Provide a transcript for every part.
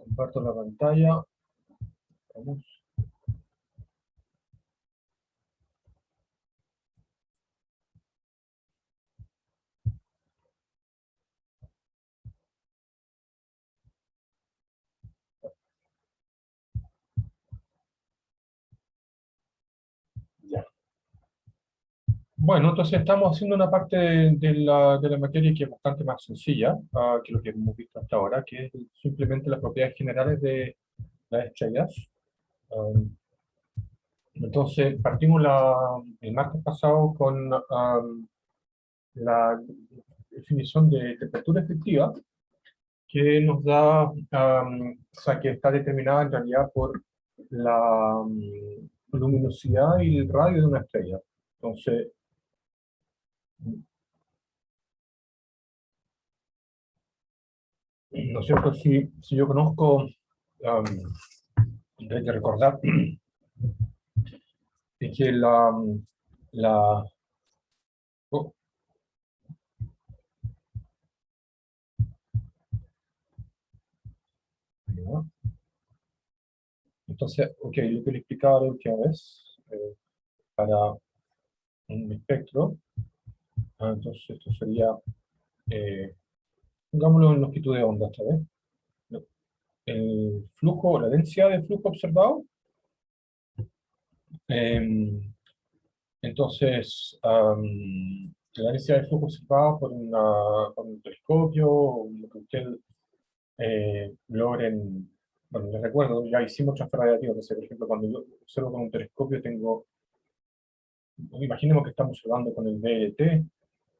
Comparto la pantalla. Vamos. Ya. Bueno, entonces estamos haciendo una parte de la materia que es bastante más sencilla que lo que hemos visto hasta ahora, que es simplemente las propiedades generales de las estrellas. Um, entonces, partimos el martes pasado con la definición de temperatura efectiva, que nos da, o sea, que está determinada en realidad por la luminosidad y el radio de una estrella. Entonces, ¿no es cierto? Si yo conozco, hay que recordar es que la oh, ¿no? Entonces, ok, lo que le explicaba la última vez, para un espectro, entonces esto sería, eh, pongámoslo en longitud de onda esta vez. El flujo, la densidad de flujo observado, em, entonces, la densidad de flujo observado por un telescopio, o lo que usted logren, bueno, les recuerdo, ya hicimos transfer radiativo, entonces, por ejemplo, cuando yo observo con un telescopio tengo, imaginemos que estamos observando con el VLT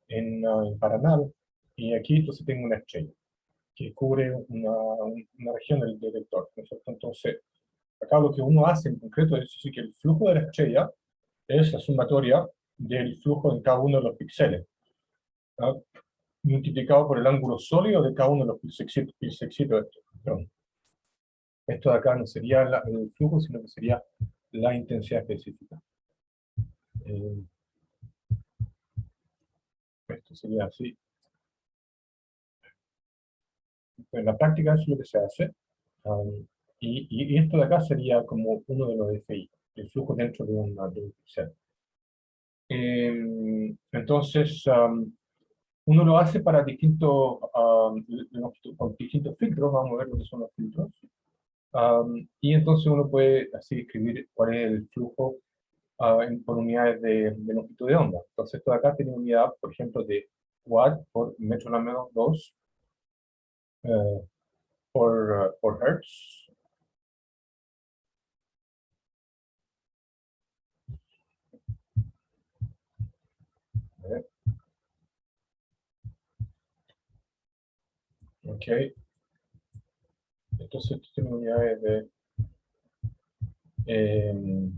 en Paranal, y aquí entonces tengo una estrella que cubre una región del detector, ¿no es cierto? Entonces, acá lo que uno hace en concreto es decir que el flujo de la estrella es la sumatoria del flujo en cada uno de los píxeles, ¿no? Multiplicado por el ángulo sólido de cada uno de los píxeles de esto. Perdón. Esto de acá no sería el flujo, sino que sería la intensidad específica. Eh, Esto sería así. En la práctica eso es lo que se hace. Y esto de acá sería como uno de los FI, el flujo dentro de un píxel. Entonces, uno lo hace para con distintos filtros, vamos a ver lo que son los filtros. Y entonces uno puede así escribir cuál es el flujo por unidades de longitud de onda. Entonces, esto de acá tiene unidad, por ejemplo, de watt por metro a la menos 2 eh, por hertz. ¿Eh? Ok, entonces esto tiene unidades de eh,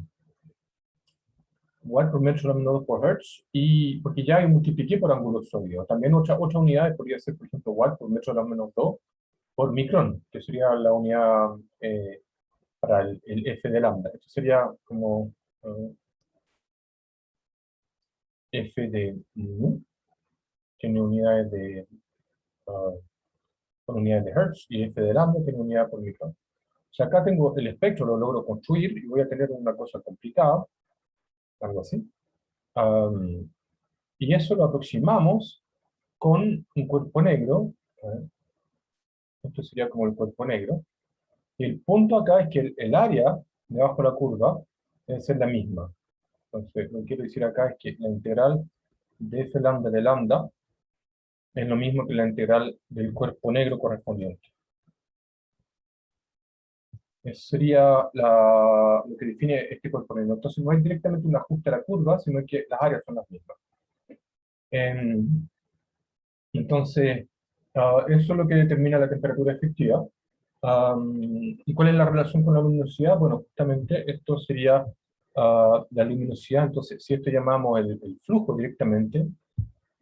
watt por metro a la menos 2 por hertz, y porque ya multipliqué por ángulo sólido. También otra unidad podría ser, por ejemplo, watt por metro a la menos 2 por micrón, que sería la unidad para el F de lambda. Esto sería como F de nu, tiene unidades uh, con unidades de hertz, y F de lambda tiene unidad por micrón. O sea, acá tengo el espectro, lo logro construir, y voy a tener una cosa complicada, algo así. Y eso lo aproximamos con un cuerpo negro. Esto sería como el cuerpo negro. Y el punto acá es que el área debajo de la curva debe ser la misma. Entonces, lo que quiero decir acá es que la integral de f lambda de lambda es lo mismo que la integral del cuerpo negro correspondiente. Eso sería lo que define este cuerpo negro. Entonces, no es directamente un ajuste a la curva, sino que las áreas son las mismas. Entonces, eso es lo que determina la temperatura efectiva. ¿Y cuál es la relación con la luminosidad? Bueno, justamente esto sería la luminosidad. Entonces, si esto llamamos el flujo directamente,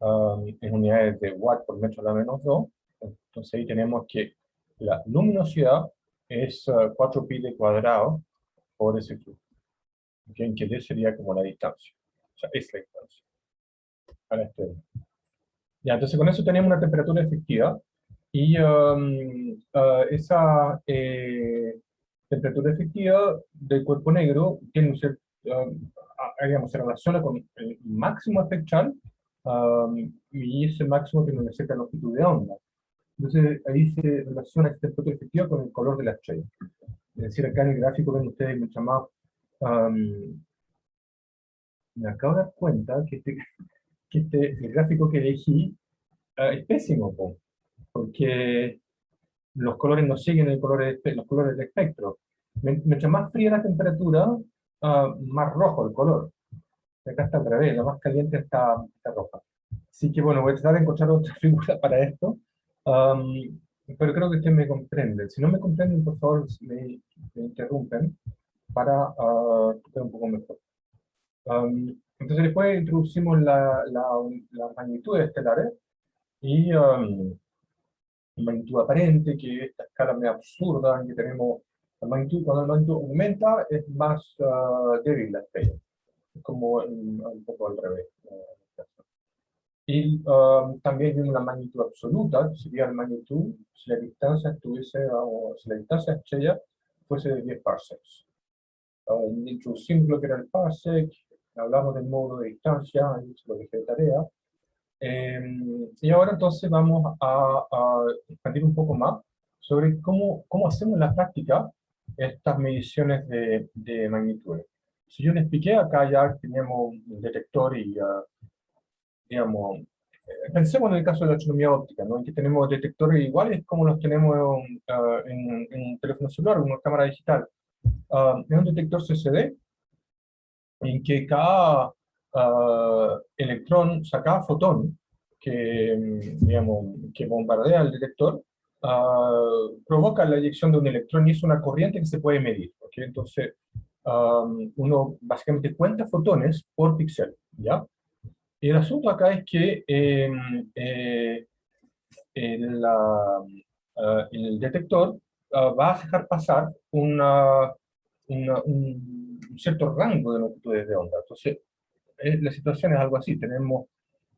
en unidades de watt por metro a la menos 2, entonces ahí tenemos que la luminosidad es 4pi de cuadrado por ese flujo, ¿okay? Que D sería como la distancia, o sea, es la distancia a la estrella. Ya, entonces con eso tenemos una temperatura efectiva, y esa temperatura efectiva del cuerpo negro tiene un cierto, digamos, se relaciona con el máximo espectral, y ese máximo tiene una cierta longitud de onda. Entonces ahí se relaciona esta temperatura efectiva con el color de la estrella. Es decir, acá en el gráfico ven ustedes mucho más. Me acabo de dar cuenta que el gráfico que elegí es pésimo, porque los colores no siguen los colores del espectro. Mientras más fría la temperatura, más rojo el color. Acá está al revés, la más caliente está roja. Así que bueno, voy a tratar de encontrar otra figura para esto. Am, pero creo que ustedes me comprenden. Si no me comprenden, por favor, me interrumpen para ver un poco mejor. Entonces después introducimos las magnitudes estelares y magnitud aparente, que es esta escala medio absurda en que tenemos la magnitud, cuando la magnitud aumenta es más débil la estrella. Es como un poco al revés. Y también vimos la magnitud absoluta, que sería la magnitud si la distancia estuviese, o si la distancia estrella fuese de 10 parsecs. Introducimos lo que era el parsec, hablamos del módulo de distancia, ahí se lo dejé de tarea. Y ahora entonces vamos a expandir un poco más sobre cómo hacemos en la práctica estas mediciones de magnitudes. Si yo les expliqué, acá ya teníamos un detector y, digamos, pensemos en el caso de la astronomía óptica, ¿no? En que tenemos detectores iguales como los tenemos en un teléfono celular, una cámara digital. Es un detector CCD en que cada electrón, o sea, cada fotón que, digamos, que bombardea el detector, provoca la eyección de un electrón y es una corriente que se puede medir. ¿Okay? Entonces, uno básicamente cuenta fotones por píxel, ¿ya? Y el asunto acá es que el, el detector va a dejar pasar un cierto rango de longitudes de onda. Entonces, la situación es algo así. Tenemos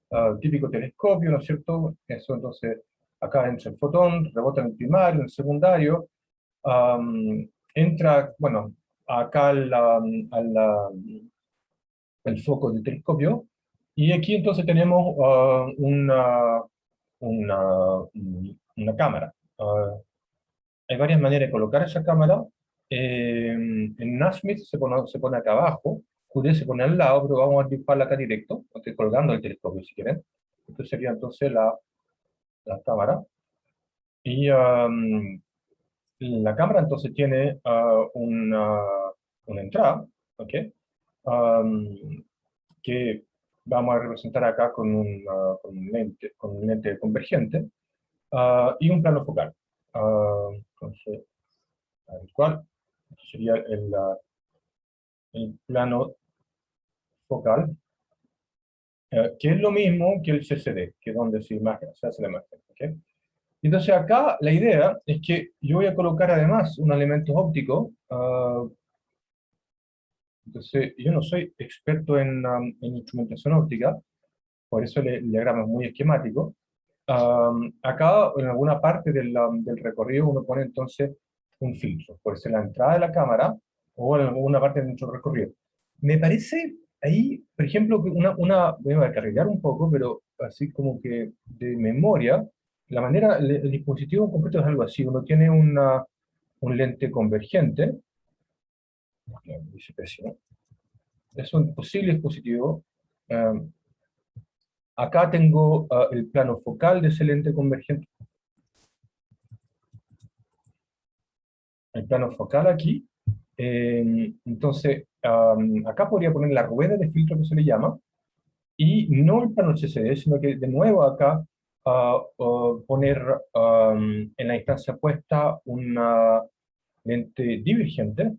el típico telescopio, ¿no es cierto? Eso entonces, acá entra el fotón, rebota en el primario, en el secundario, entra, bueno, acá el foco del telescopio, y aquí entonces tenemos una, una cámara. Hay varias maneras de colocar esa cámara. En Nasmith se pone acá abajo, QD se pone al lado, pero vamos a dibujarla acá directo, estoy colgando el telescopio si quieren. Esto sería entonces la cámara. Y la cámara entonces tiene una entrada, ¿ok? Um, que vamos a representar acá con un lente convergente, y un plano focal. Entonces, el cual sería el plano focal, que es lo mismo que el CCD, que es donde se hace la imagen. ¿Okay? Entonces acá la idea es que yo voy a colocar además un elemento óptico. Entonces yo no soy experto en instrumentación óptica, por eso el diagrama es muy esquemático. Acá en alguna parte del recorrido uno pone entonces un filtro, puede ser la entrada de la cámara o en alguna parte de nuestro recorrido. Me parece ahí, por ejemplo, que voy a cargar un poco, pero así como que de memoria, la manera, el dispositivo completo es algo así, uno tiene un lente convergente, no, dice pésimo, es un posible dispositivo. um, Acá tengo el plano focal de ese lente convergente, el plano focal aquí. Entonces, acá podría poner la rueda de filtro que se le llama, y no el plano CCD, sino que de nuevo acá poner en la distancia puesta una lente divergente,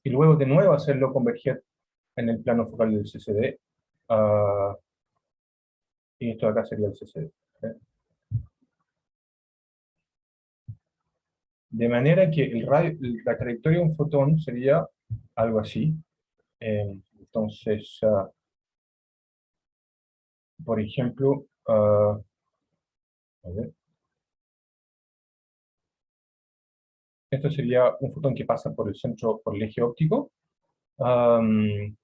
y luego de nuevo hacerlo converger en el plano focal del CCD, y esto de acá sería el CCD. ¿Eh? De manera que la trayectoria de un fotón sería algo así. Entonces, por ejemplo, a ver, Esto sería un fotón que pasa por el centro, por el eje óptico. Am,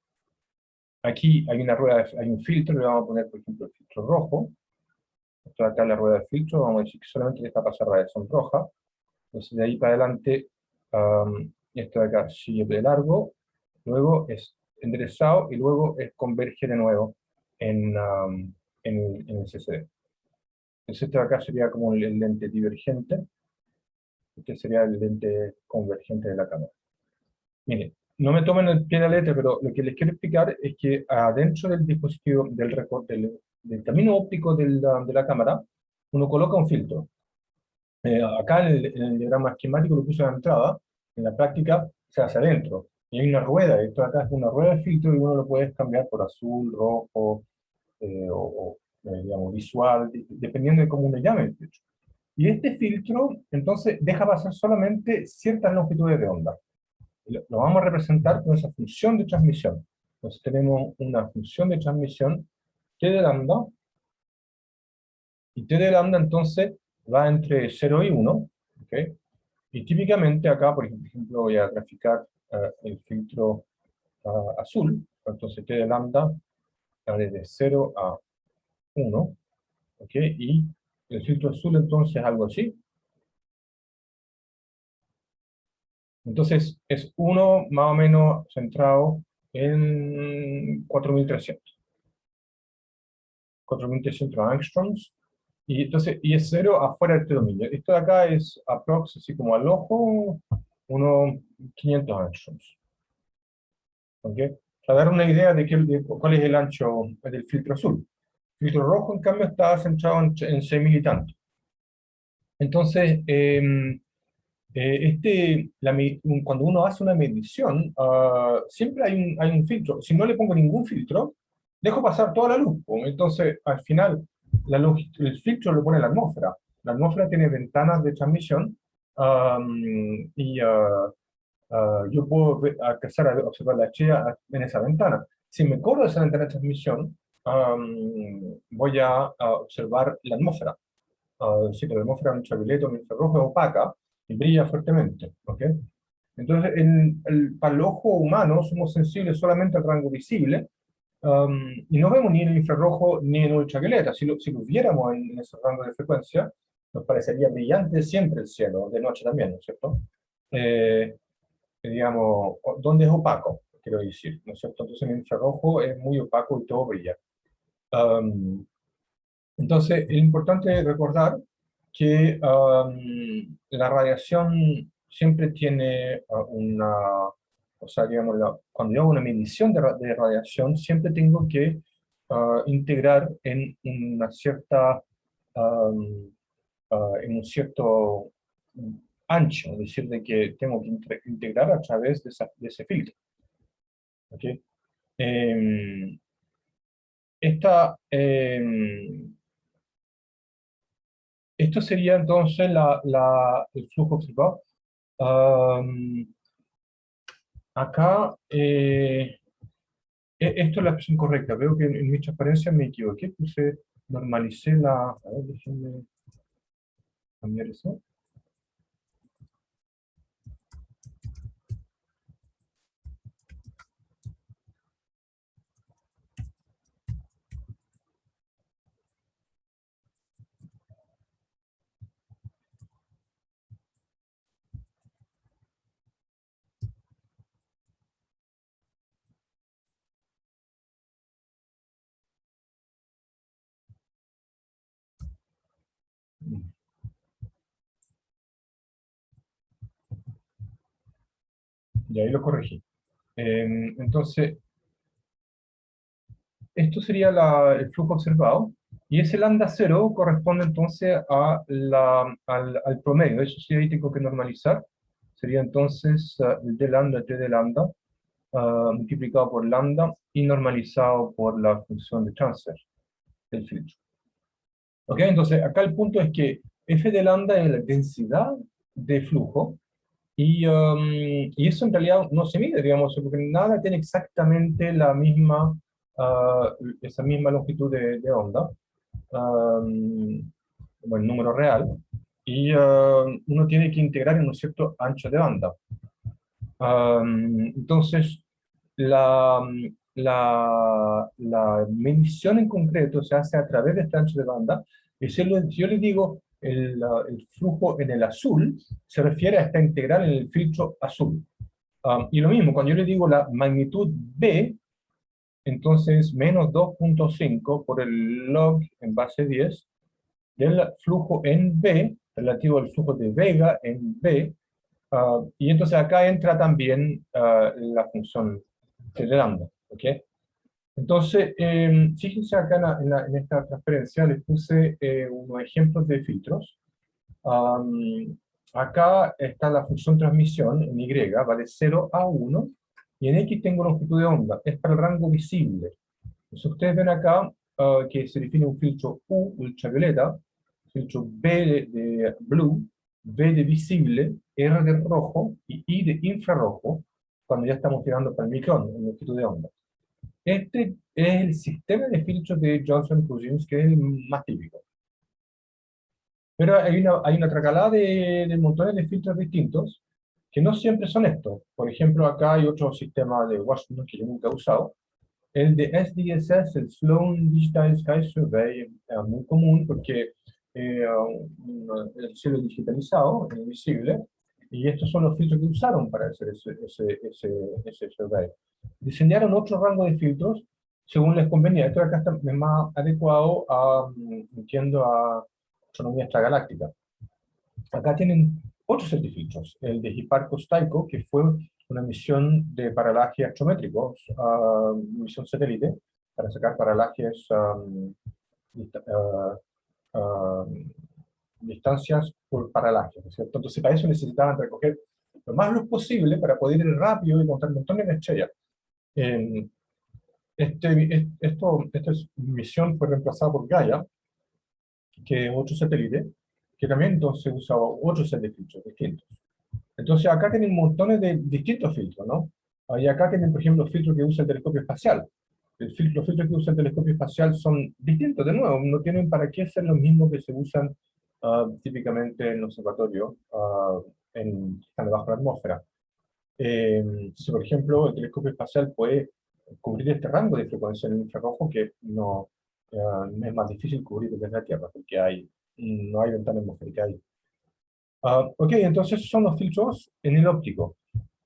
Aquí hay una rueda, hay un filtro, le vamos a poner, por ejemplo, el filtro rojo. Esto de acá es la rueda de filtro, vamos a decir que solamente deja pasar radiación roja. Entonces de ahí para adelante, esto de acá sigue de largo, luego es enderezado y luego es converge de nuevo en el CCD. Entonces este de acá sería como el lente divergente, este sería el lente convergente de la cámara. Miren, no me tomen el pie de la letra, pero lo que les quiero explicar es que adentro del dispositivo, del camino óptico de la cámara, uno coloca un filtro. Acá en el diagrama esquemático lo puse en la entrada, en la práctica se hace adentro. Y hay una rueda, esto de acá es una rueda de filtro y uno lo puede cambiar por azul, rojo, digamos, visual, dependiendo de cómo uno llame el filtro. Y este filtro, entonces, deja pasar solamente ciertas longitudes de onda. Lo vamos a representar con esa función de transmisión. Entonces tenemos una función de transmisión t de lambda, y t de lambda entonces va entre 0 y 1, ¿ok? Y típicamente acá, por ejemplo, voy a graficar el filtro azul, entonces t de lambda va desde 0 a 1, ¿ok? Y el filtro azul entonces es algo así. Entonces es 1 más o menos centrado en 4.300 angstroms, y entonces, y es 0 afuera de este dominio. Esto de acá es aprox, así como al ojo, unos 500 angstroms. ¿Ok? Para dar una idea de cuál es el ancho del filtro azul. El filtro rojo, en cambio, está centrado en 6.000 y tanto. Entonces, cuando uno hace una medición, siempre hay un filtro. Si no le pongo ningún filtro, dejo pasar toda la luz, pues. Entonces, al final, la luz, el filtro lo pone la atmósfera. La atmósfera tiene ventanas de transmisión, y yo puedo alcanzar a observar la estrella en esa ventana. Si me corro esa ventana de transmisión, voy a observar la atmósfera. Sí, la atmósfera ultravioleta o infrarrojo es opaca y brilla fuertemente. ¿Ok? Entonces, para el ojo humano somos sensibles solamente al rango visible, y no vemos ni en el infrarrojo ni en el ultravioleta. Si lo viéramos en ese rango de frecuencia, nos parecería brillante siempre el cielo, de noche también, ¿no es cierto? Eh, digamos, donde es opaco, quiero decir, ¿no es cierto? Entonces en el infrarrojo es muy opaco y todo brilla. Um, entonces es importante recordar que la radiación siempre tiene o sea, digamos, cuando yo hago una medición de radiación, siempre tengo que integrar en una cierta, um, en un cierto ancho, es decir, de que tengo que integrar a través de ese filtro. ¿Ok? Em, esta, esto sería entonces el flujo observado. Am, Acá, esto es la expresión correcta. Veo que en mi transparencia me equivoqué. Normalicé la... A ver, déjenme cambiar eso. Y ahí lo corregí. Entonces, esto sería el flujo observado, y ese lambda cero corresponde entonces al promedio. Eso sí, ahí tengo que normalizar. Sería entonces el d lambda, t de lambda, multiplicado por lambda y normalizado por la función de transfer del filtro. ¿Ok? Entonces, acá el punto es que f de lambda es la densidad de flujo, y eso en realidad no se mide, digamos, porque nada tiene exactamente esa misma longitud de onda, como el número real. y uno tiene que integrar en un cierto ancho de banda. Entonces, la, la medición en concreto se hace a través de este ancho de banda, y si yo le digo el flujo en el azul, se refiere a esta integral en el filtro azul. Y lo mismo, cuando yo le digo la magnitud B, entonces menos 2.5 por el log en base 10 del flujo en B, relativo al flujo de Vega en B, y entonces acá entra también la función de lambda, ¿ok? Entonces, fíjense acá en esta transparencia, les puse unos ejemplos de filtros. Am, Acá está la función transmisión en Y, vale 0 a 1, y en X tengo longitud de onda, es para el rango visible. Entonces ustedes ven acá que se define un filtro U ultravioleta, filtro B de blue, V de visible, R de rojo y I de infrarrojo, cuando ya estamos tirando para el micrón, en longitud de onda. Este es el sistema de filtros de Johnson-Cousins, que es el más típico. Pero hay una tracalada de montones de filtros distintos que no siempre son estos. Por ejemplo, acá hay otro sistema de Washington que yo nunca he usado. El de SDSS, el Sloan Digital Sky Survey, es muy común porque el cielo digitalizado, es visible, y estos son los filtros que usaron para hacer ese survey. Diseñaron otro rango de filtros según les convenía. Esto de acá está más adecuado a, entiendo, a astronomía extragaláctica. Acá tienen otros filtros, el de Hipparcos-Tycho, que fue una misión de paralaje astrométrico, misión satélite, para sacar paralajes, distancias por paralaje, ¿no es cierto? Entonces, para eso necesitaban recoger lo más luz posible para poder ir rápido y encontrar montones de estrellas. Eh, esta misión fue reemplazada por Gaia, que es otro satélite, que también entonces usaba otro set de filtros distintos. Entonces acá tienen montones de distintos filtros, ¿no? Y acá tienen, por ejemplo, filtros que usa el telescopio espacial. Los filtros que usa el telescopio espacial son distintos, de nuevo, no tienen para qué ser los mismos que se usan típicamente en el observatorio, que están debajo de la atmósfera. Si, por ejemplo, el telescopio espacial puede cubrir este rango de frecuencia en el infrarrojo que no, es más difícil cubrir desde la Tierra, porque no hay ventana atmosférica ahí. Ok, entonces son los filtros en el óptico.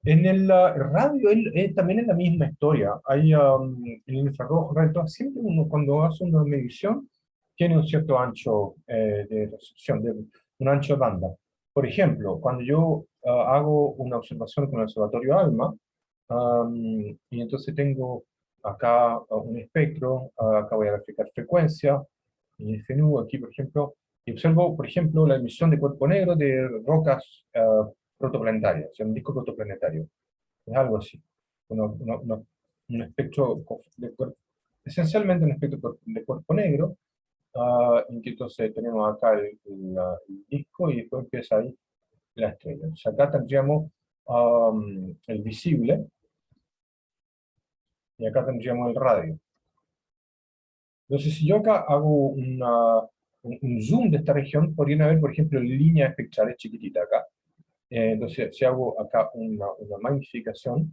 En el radio también es la misma historia. Hay en el infrarrojo, entonces siempre uno cuando hace una medición tiene un cierto ancho de recepción, un ancho de banda. Por ejemplo, cuando yo hago una observación con el observatorio ALMA, y entonces tengo acá un espectro, acá voy a graficar frecuencia, y FNU aquí, por ejemplo, y observo, por ejemplo, la emisión de cuerpo negro de rocas protoplanetarias, o sea, un disco protoplanetario. Es algo así. Un espectro esencialmente un espectro de cuerpo negro, en que entonces tenemos acá el disco y después empieza ahí la estrella. O sea, acá tendríamos el visible y acá tendríamos el radio. Entonces, si yo acá hago un zoom de esta región, podrían haber, por ejemplo, líneas espectrales chiquititas acá. Entonces, si hago acá una magnificación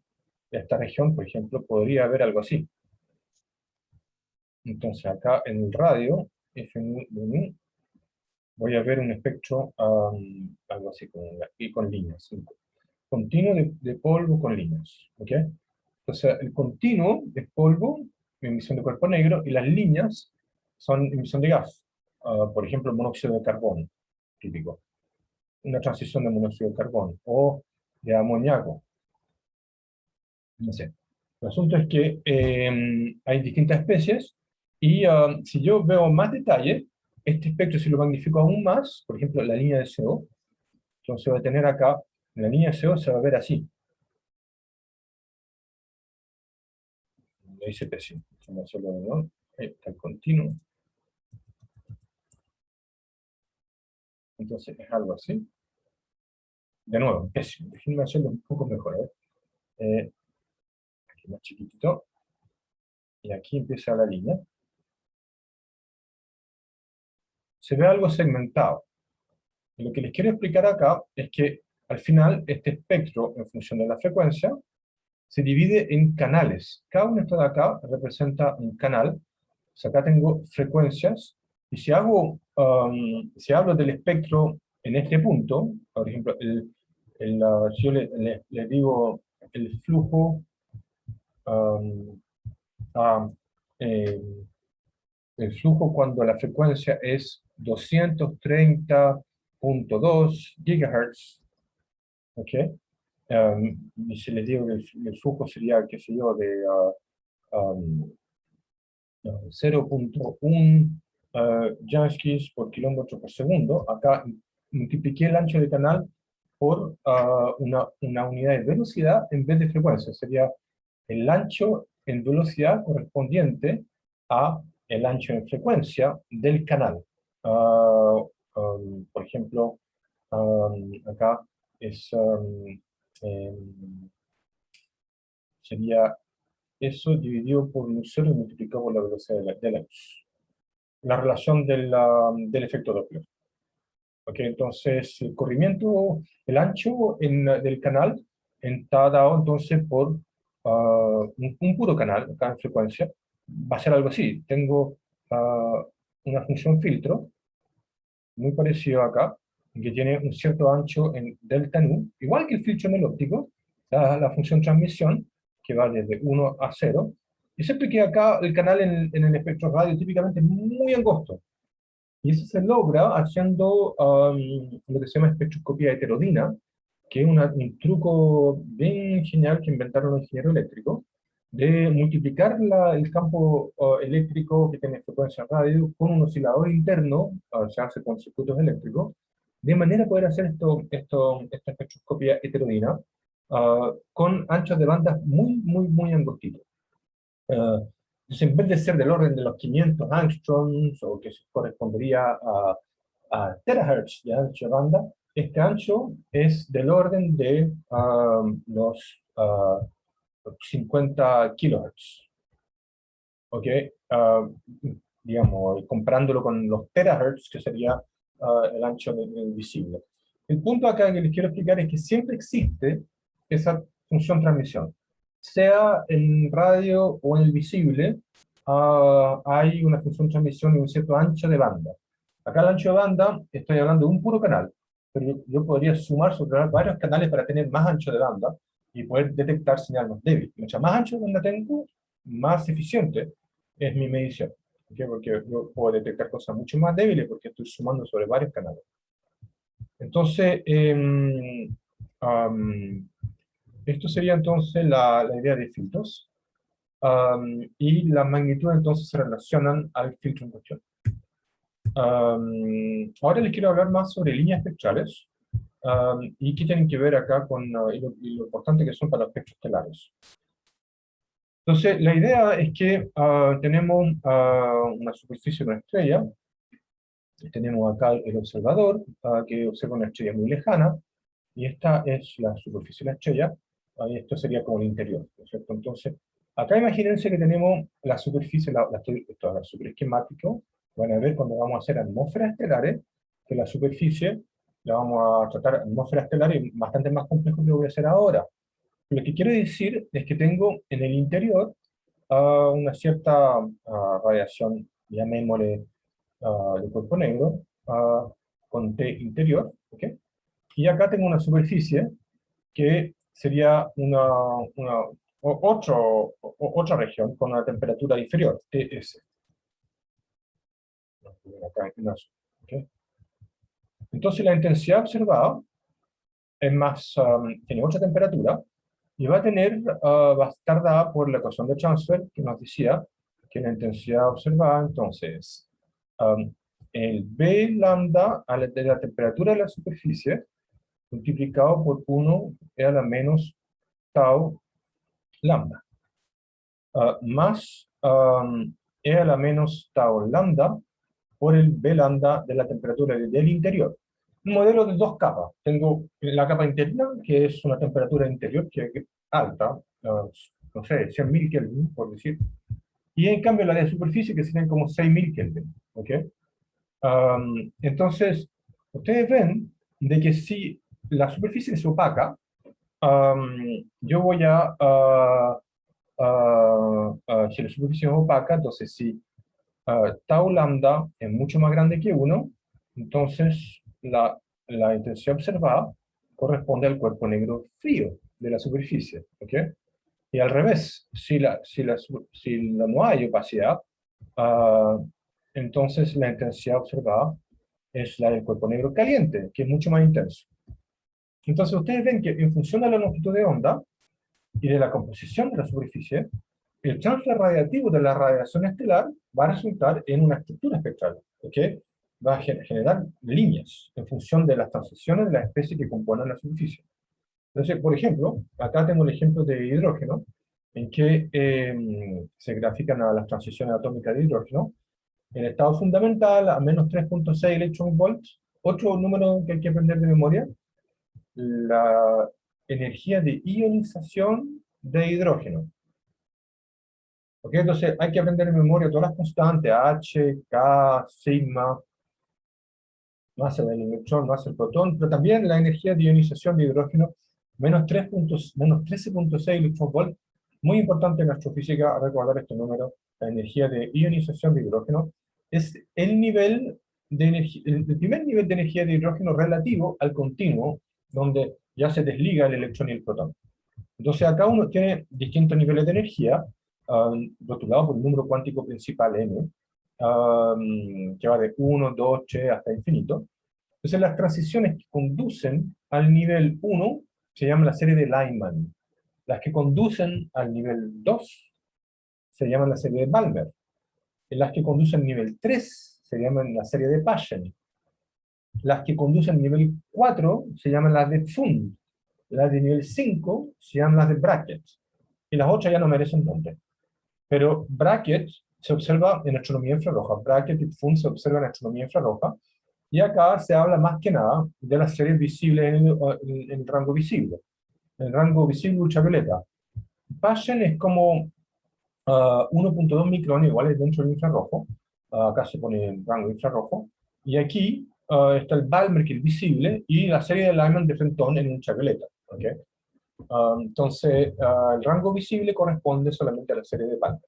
de esta región, por ejemplo, podría haber algo así. Entonces, acá en el radio, F1, voy a ver un espectro, algo así, y con líneas. Continuo de polvo con líneas. ¿Ok? Entonces, el continuo es polvo, emisión de cuerpo negro, y las líneas son emisión de gas. Por ejemplo, monóxido de carbono, típico. Una transición de monóxido de carbono, o de amoníaco. No sé. El asunto es que hay distintas especies, y si yo veo más detalle, este espectro, si lo magnifico aún más, por ejemplo, la línea de CO, entonces va a tener acá, la línea de CO se va a ver así. Lo hice pésimo. Vamos a hacerlo de nuevo. Ahí está el continuo. Entonces es algo así. De nuevo, pésimo. Déjenme hacerlo un poco mejor. Aquí más chiquitito. Y aquí empieza la línea. Se ve algo segmentado. Y lo que les quiero explicar acá es que al final este espectro, en función de la frecuencia, se divide en canales. Cada uno de estos de acá representa un canal. O sea, acá tengo frecuencias. Y si hablo del espectro en este punto, por ejemplo, si yo le digo el flujo, um, a, eh, el flujo cuando la frecuencia es 230.2 GHz, ¿ok? Y si les digo que el flujo sería, qué sé yo, de 0.1 Janskis por kilómetro por segundo. Acá multipliqué el ancho de canal por una unidad de velocidad en vez de frecuencia. Sería el ancho en velocidad correspondiente a el ancho en frecuencia del canal. Por ejemplo, acá es, sería eso dividido por un cero y multiplicado por la velocidad de la luz. La relación del efecto Doppler. Okay, entonces, el corrimiento, el ancho del canal está dado entonces por un puro canal, cada frecuencia. Va a ser algo así. Tengo una función filtro, muy parecido acá, que tiene un cierto ancho en delta nu, igual que el filtro en el óptico, la función transmisión, que va desde 1 a 0, y siempre que acá el canal en el espectro radio típicamente es muy angosto. Y eso se logra haciendo lo que se llama espectroscopía heterodina, que es un truco bien genial que inventaron los ingenieros eléctricos, de multiplicar el campo eléctrico que tiene frecuencia radio con un oscilador interno, se hace con circuitos eléctricos, de manera a poder hacer esta espectroscopía heterodina con anchos de bandas muy, muy, muy angostitos. Entonces, en vez de ser del orden de los 500 angstroms, o que se correspondería a terahertz de ancho de banda, este ancho es del orden de los 50 kilohertz. ¿Ok? Digamos, comparándolo con los terahertz, que sería el ancho del visible. El punto acá que les quiero explicar es que siempre existe esa función transmisión. Sea en radio o en el visible, hay una función transmisión y un cierto ancho de banda. Acá el ancho de banda, estoy hablando de un puro canal, pero yo podría sumar sobre varios canales para tener más ancho de banda y poder detectar señal más débil. Mientras más ancho de banda tengo, más eficiente es mi medición. ¿Okay? Porque yo puedo detectar cosas mucho más débiles porque estoy sumando sobre varios canales. Entonces, esto sería entonces la idea de filtros. Y la magnitud entonces se relacionan al filtro en cuestión. Ahora les quiero hablar más sobre líneas espectrales y qué tienen que ver acá con y lo importante que son para los espectros estelares. Entonces, la idea es que tenemos una superficie de una estrella, tenemos acá el observador que observa una estrella muy lejana, y esta es la superficie de la estrella, y esto sería como el interior, ¿no es cierto? Entonces, acá imagínense que tenemos la superficie, esto es la super esquemático, van a ver cuando vamos a hacer atmósferas estelares, que la superficie la vamos a tratar atmósferas estelares bastante más complejo que lo voy a hacer ahora. Lo que quiero decir es que tengo en el interior una cierta radiación, llamémosle de cuerpo negro, con T interior, ¿ok? Y acá tengo una superficie que sería otra región con una temperatura inferior, TS. Acá en azul, ¿ok? Entonces la intensidad observada es más, tiene otra temperatura y va a estar dada por la ecuación de transfer que nos decía que la intensidad observada entonces el B lambda de la temperatura de la superficie multiplicado por 1 e a la menos tau lambda, más e a la menos tau lambda por el B lambda de la temperatura del interior. Un modelo de dos capas. Tengo la capa interior, que es una temperatura interior que es alta, no sé, 100.000 Kelvin, por decir, y en cambio la de superficie, que serían como 6.000 Kelvin. ¿Okay? Entonces, ustedes ven de que si la superficie es opaca, yo voy si la superficie es opaca, entonces si tau lambda es mucho más grande que 1, entonces la intensidad observada corresponde al cuerpo negro frío de la superficie, ¿ok? Y al revés, si no hay opacidad, ah, entonces la intensidad observada es la del cuerpo negro caliente, que es mucho más intenso. Entonces ustedes ven que en función de la longitud de onda y de la composición de la superficie, el transfer radiativo de la radiación estelar va a resultar en una estructura espectral, ¿ok? Va a generar líneas en función de las transiciones de las especies que componen la superficie. Entonces, por ejemplo, acá tengo el ejemplo de hidrógeno, en que se grafican a las transiciones atómicas de hidrógeno. En estado fundamental, a menos 3.6 electronvolts. Otro número que hay que aprender de memoria, la energía de ionización de hidrógeno. ¿Ok? Entonces hay que aprender de memoria todas las constantes, H, K, sigma, masa del electrón, masa del protón, pero también la energía de ionización de hidrógeno, menos 13.6 electronvolts. Muy importante en astrofísica recordar este número. La energía de ionización de hidrógeno es el nivel de energía, el primer nivel de energía de hidrógeno relativo al continuo, donde ya se desliga el electrón y el protón. Entonces acá uno tiene distintos niveles de energía, rotulados por el número cuántico principal n, que va de 1, 2, 3 hasta infinito. Entonces las transiciones que conducen al nivel 1 se llaman la serie de Lyman. Las que conducen al nivel 2 se llaman la serie de Balmer. Las que conducen al nivel 3 se llaman la serie de Paschen. Las que conducen al nivel 4 se llaman las de Pfund. Las de nivel 5 se llaman las de Brackett. Y las otras ya no merecen nombre. Pero Brackett se observa en astronomía infrarroja. Brackett y Pfund se observan en astronomía infrarroja. Y acá se habla más que nada de las series visibles en el rango visible. En el rango visible ultravioleta. Paschen es como 1.2 micrones iguales dentro del infrarrojo. Acá se pone el rango infrarrojo. Y aquí está el Balmer, que es visible, y la serie de Lyman de Fenton en ultravioleta. ¿Okay? Entonces, el rango visible corresponde solamente a la serie de Balmer.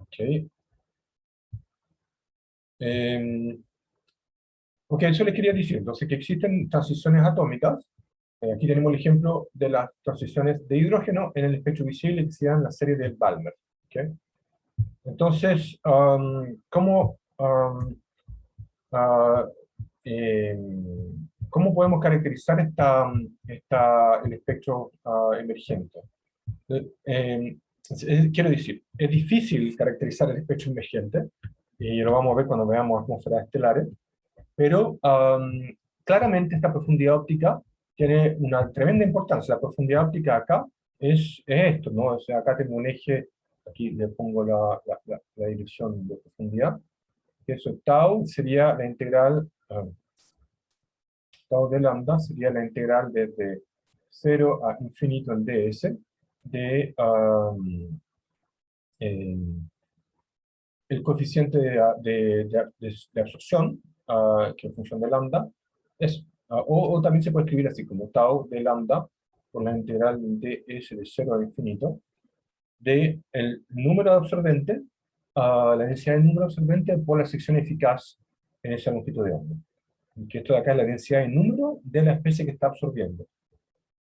Ok. Ok, eso les quería decir. Entonces, que existen transiciones atómicas. Aquí tenemos el ejemplo de las transiciones de hidrógeno en el espectro visible que se llama la serie de Balmer. ¿Okay? Entonces, ah, ¿cómo podemos caracterizar el espectro emergente? Quiero decir, es difícil caracterizar el espectro emergente, y lo vamos a ver cuando veamos atmósferas estelares, pero claramente esta profundidad óptica tiene una tremenda importancia. La profundidad óptica acá es esto, ¿no? O sea, acá tengo un eje, aquí le pongo la dirección de profundidad, que eso tau sería la integral, tau de lambda sería la integral desde 0 a infinito en ds de el coeficiente de absorción, que en función de lambda, es, o también se puede escribir así como tau de lambda por la integral de s de 0 a infinito, de el número de absorbente, la densidad del número de absorbente por la sección eficaz en esa longitud de onda. Que esto de acá es la densidad de número de la especie que está absorbiendo.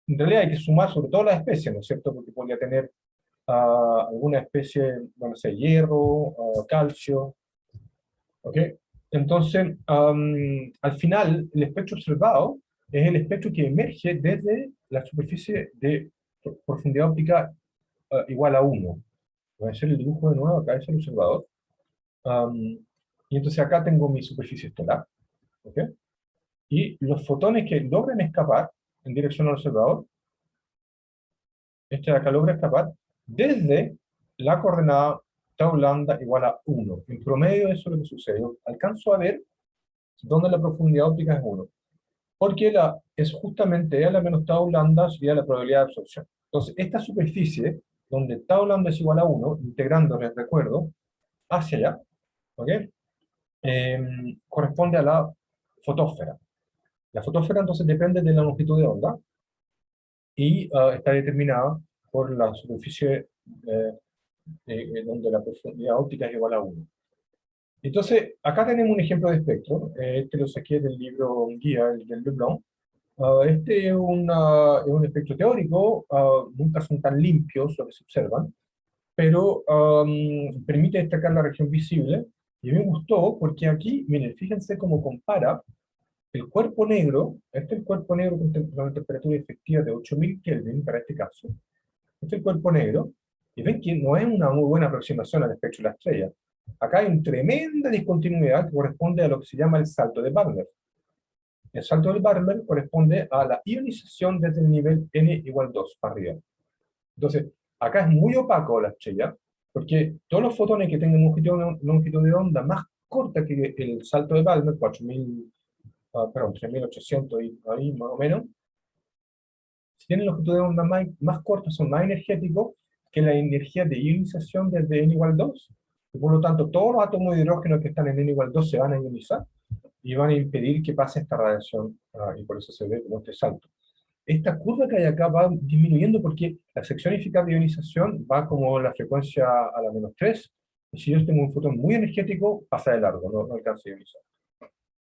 En realidad hay que sumar sobre todo las especies, ¿no es cierto? Porque podría tener alguna especie, no sé, hierro, calcio, ¿ok? Entonces, al final, el espectro observado es el espectro que emerge desde la superficie de profundidad óptica igual a 1. Voy a hacer el dibujo de nuevo, acá es el observador. Y entonces acá tengo mi superficie estelar, ¿ok? Y los fotones que logran escapar en dirección al observador, este de acá logra escapar desde la coordenada tau lambda igual a 1. En promedio eso es lo que sucede. Yo alcanzo a ver dónde la profundidad óptica es 1. porque es justamente L menos tau lambda sería la probabilidad de absorción. Entonces, esta superficie, donde tau lambda es igual a 1, integrando, les recuerdo, hacia allá, ¿ok? Corresponde a la fotósfera. La fotósfera entonces depende de la longitud de onda y está determinada por la superficie donde la profundidad óptica es igual a 1. Entonces, acá tenemos un ejemplo de espectro. Este lo saqué del libro guía, el del Leblond. Este es un espectro teórico, nunca son tan limpios lo que se observan, pero permite destacar la región visible. Y me gustó porque aquí, miren, fíjense cómo compara el cuerpo negro, este es el cuerpo negro con una temperatura efectiva de 8000 Kelvin para este caso, este es el cuerpo negro, y ven que no es una muy buena aproximación al espectro de la estrella. Acá hay una tremenda discontinuidad que corresponde a lo que se llama el salto de Barber. El salto del Barber corresponde a la ionización desde el nivel n igual 2 para arriba. Entonces, acá es muy opaco la estrella, porque todos los fotones que tengan longitud de onda más corta que el salto de Balmer, 4000, perdón, 3800 y ahí más o menos, si tienen longitud de onda más corta, son más energéticos que la energía de ionización desde n igual 2, y por lo tanto todos los átomos de hidrógeno que están en n igual 2 se van a ionizar y van a impedir que pase esta radiación, y por eso se ve como este salto. Esta curva que hay acá va disminuyendo porque la sección eficaz de ionización va como la frecuencia a la menos 3, y si yo tengo un fotón muy energético, pasa de largo, no alcanza a ionizar.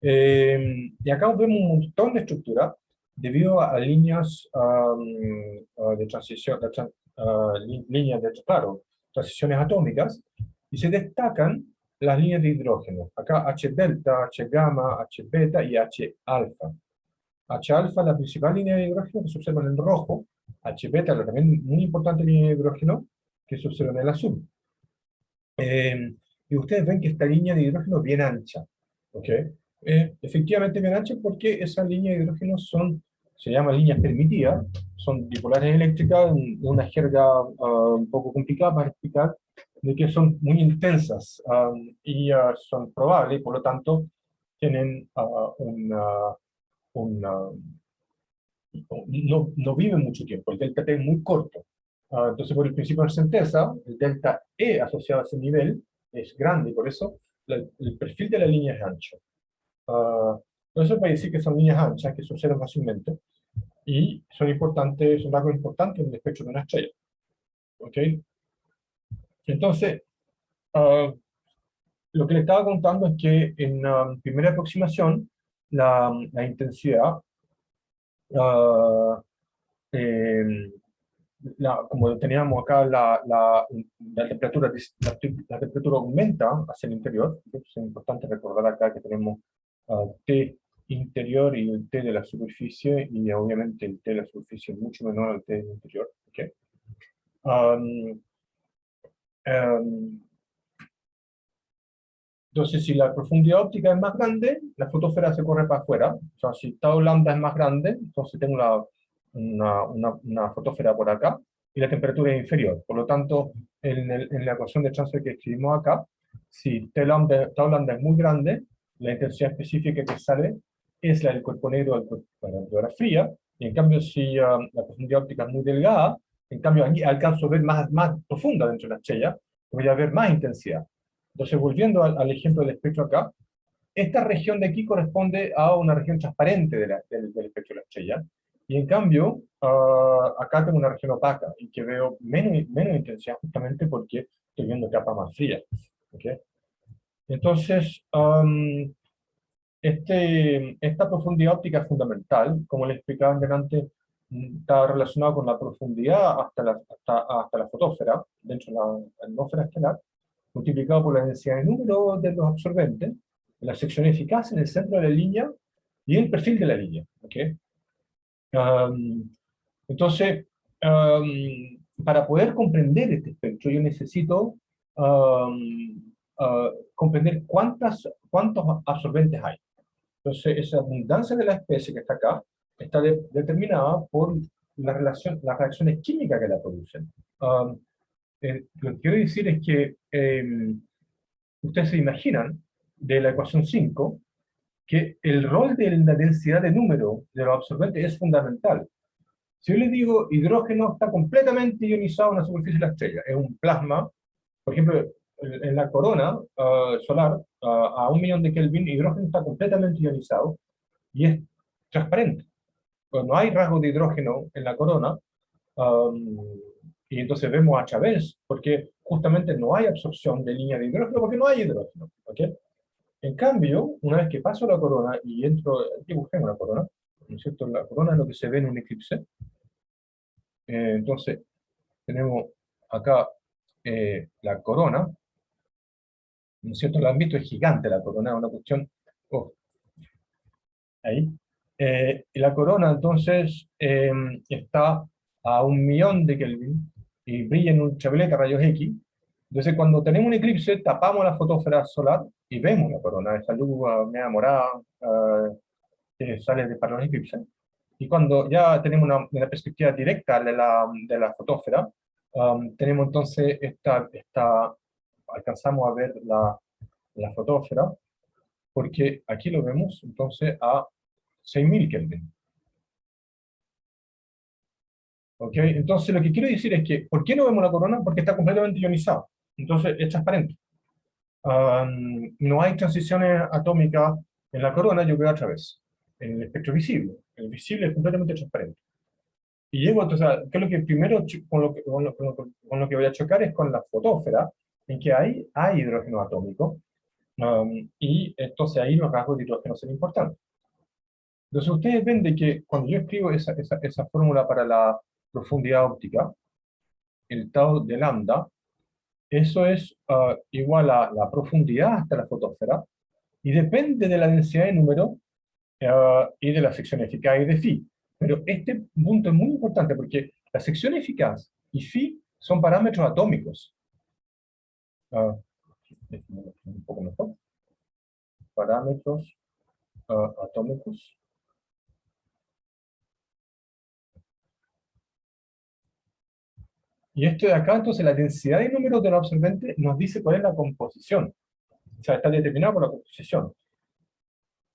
Y acá vemos un montón de estructuras debido a líneas de transición, líneas de, claro, transiciones atómicas, y se destacan las líneas de hidrógeno. Acá H delta, H gamma, H beta y H alfa. H alfa es la principal línea de hidrógeno que se observa en el rojo, H beta la también muy importante línea de hidrógeno que se observa en el azul. Y ustedes ven que esta línea de hidrógeno es bien ancha, ¿ok? Efectivamente bien ancha porque esas líneas de hidrógeno se llaman líneas permitidas, son bipolares eléctricas, una jerga un poco complicada para explicar, de que son muy intensas y son probables, por lo tanto, tienen no viven mucho tiempo, el delta T es muy corto. Entonces, por el principio de certeza, el delta E asociado a ese nivel es grande, y por eso el perfil de la línea es ancho. Eso para decir que son líneas anchas, que se observan fácilmente, y son importantes, son rasgos importantes en el espectro de una estrella. ¿Ok? Entonces, uh, lo que le estaba contando es que en primera aproximación, la intensidad uh, eh, como teníamos acá, la temperatura, la temperatura aumenta hacia el interior. Es importante recordar acá que tenemos T interior y el T de la superficie, y obviamente el T de la superficie es mucho menor al T del interior. ¿Okay? Um, um, entonces, si la profundidad óptica es más grande, la fotosfera se corre para afuera. O sea, si tau lambda es más grande, entonces tengo una fotosfera por acá, y la temperatura es inferior. Por lo tanto, en la ecuación de transfer que escribimos acá, si tau lambda es muy grande, la intensidad específica que sale es la del cuerpo negro de la temperatura fría, y en cambio, si la profundidad óptica es muy delgada, en cambio aquí alcanzo a ver más profunda dentro de la estrella, voy a ver más intensidad. Entonces, volviendo al ejemplo del espectro acá, esta región de aquí corresponde a una región transparente del espectro de la estrella, y en cambio, acá tengo una región opaca, y que veo menos intensidad justamente porque estoy viendo capas más frías. ¿Okay? Entonces, esta profundidad óptica es fundamental, como les explicaba antes, está relacionado con la profundidad hasta la fotosfera, dentro de la atmósfera estelar, multiplicado por la densidad de número de los absorbentes, la sección eficaz en el centro de la línea y el perfil de la línea. ¿Okay? Um, entonces, para poder comprender este espectro, yo necesito comprender cuántos absorbentes hay. Entonces, esa abundancia de la especie que está acá está determinada por las reacciones químicas que la producen. Lo que quiero decir es que ustedes se imaginan de la ecuación 5 que el rol de la densidad de número de los absorbentes es fundamental. Si yo le digo hidrógeno está completamente ionizado en la superficie de la estrella, es un plasma, por ejemplo, en la corona solar, a 1 millón de Kelvin, hidrógeno está completamente ionizado y es transparente. Pues no hay rasgos de hidrógeno en la corona, um, y entonces vemos a través, porque justamente no hay absorción de línea de hidrógeno, porque no hay hidrógeno. ¿Okay? En cambio, una vez que paso la corona y entro, dibujemos la corona, ¿no es cierto? La corona es lo que se ve en un eclipse. Entonces, tenemos acá la corona, ¿no es cierto? Lo han visto, es gigante la corona, es una cuestión, oh, ahí. Y la corona, entonces, está a 1 millón de Kelvin y brilla en ultravioleta, rayos X. Entonces, cuando tenemos un eclipse, tapamos la fotósfera solar y vemos la corona, esa luz media morada que sale para los eclipses. Y cuando ya tenemos una perspectiva directa de la fotósfera, tenemos entonces alcanzamos a ver la fotósfera, porque aquí lo vemos entonces a 6000 Kelvin. ¿Ok? Entonces lo que quiero decir es que, ¿por qué no vemos la corona? Porque está completamente ionizado. Entonces es transparente. No hay transiciones atómicas en la corona, yo veo a través. En el espectro visible. El visible es completamente transparente. Y llego, entonces, ¿qué es lo que primero con lo que voy a chocar es con la fotósfera, en que hay hidrógeno atómico, y entonces ahí los rasgos de hidrógeno son importantes. Entonces ustedes ven de que cuando yo escribo esa fórmula para la profundidad óptica, el tau de lambda, eso es igual a la profundidad hasta la fotósfera, y depende de la densidad de número y de la sección eficaz y de phi. Pero este punto es muy importante porque la sección eficaz y phi son parámetros atómicos. Ah, un poco mejor. Parámetros atómicos. Y esto de acá, entonces, la densidad de números del absorbente nos dice cuál es la composición. O sea, está determinada por la composición.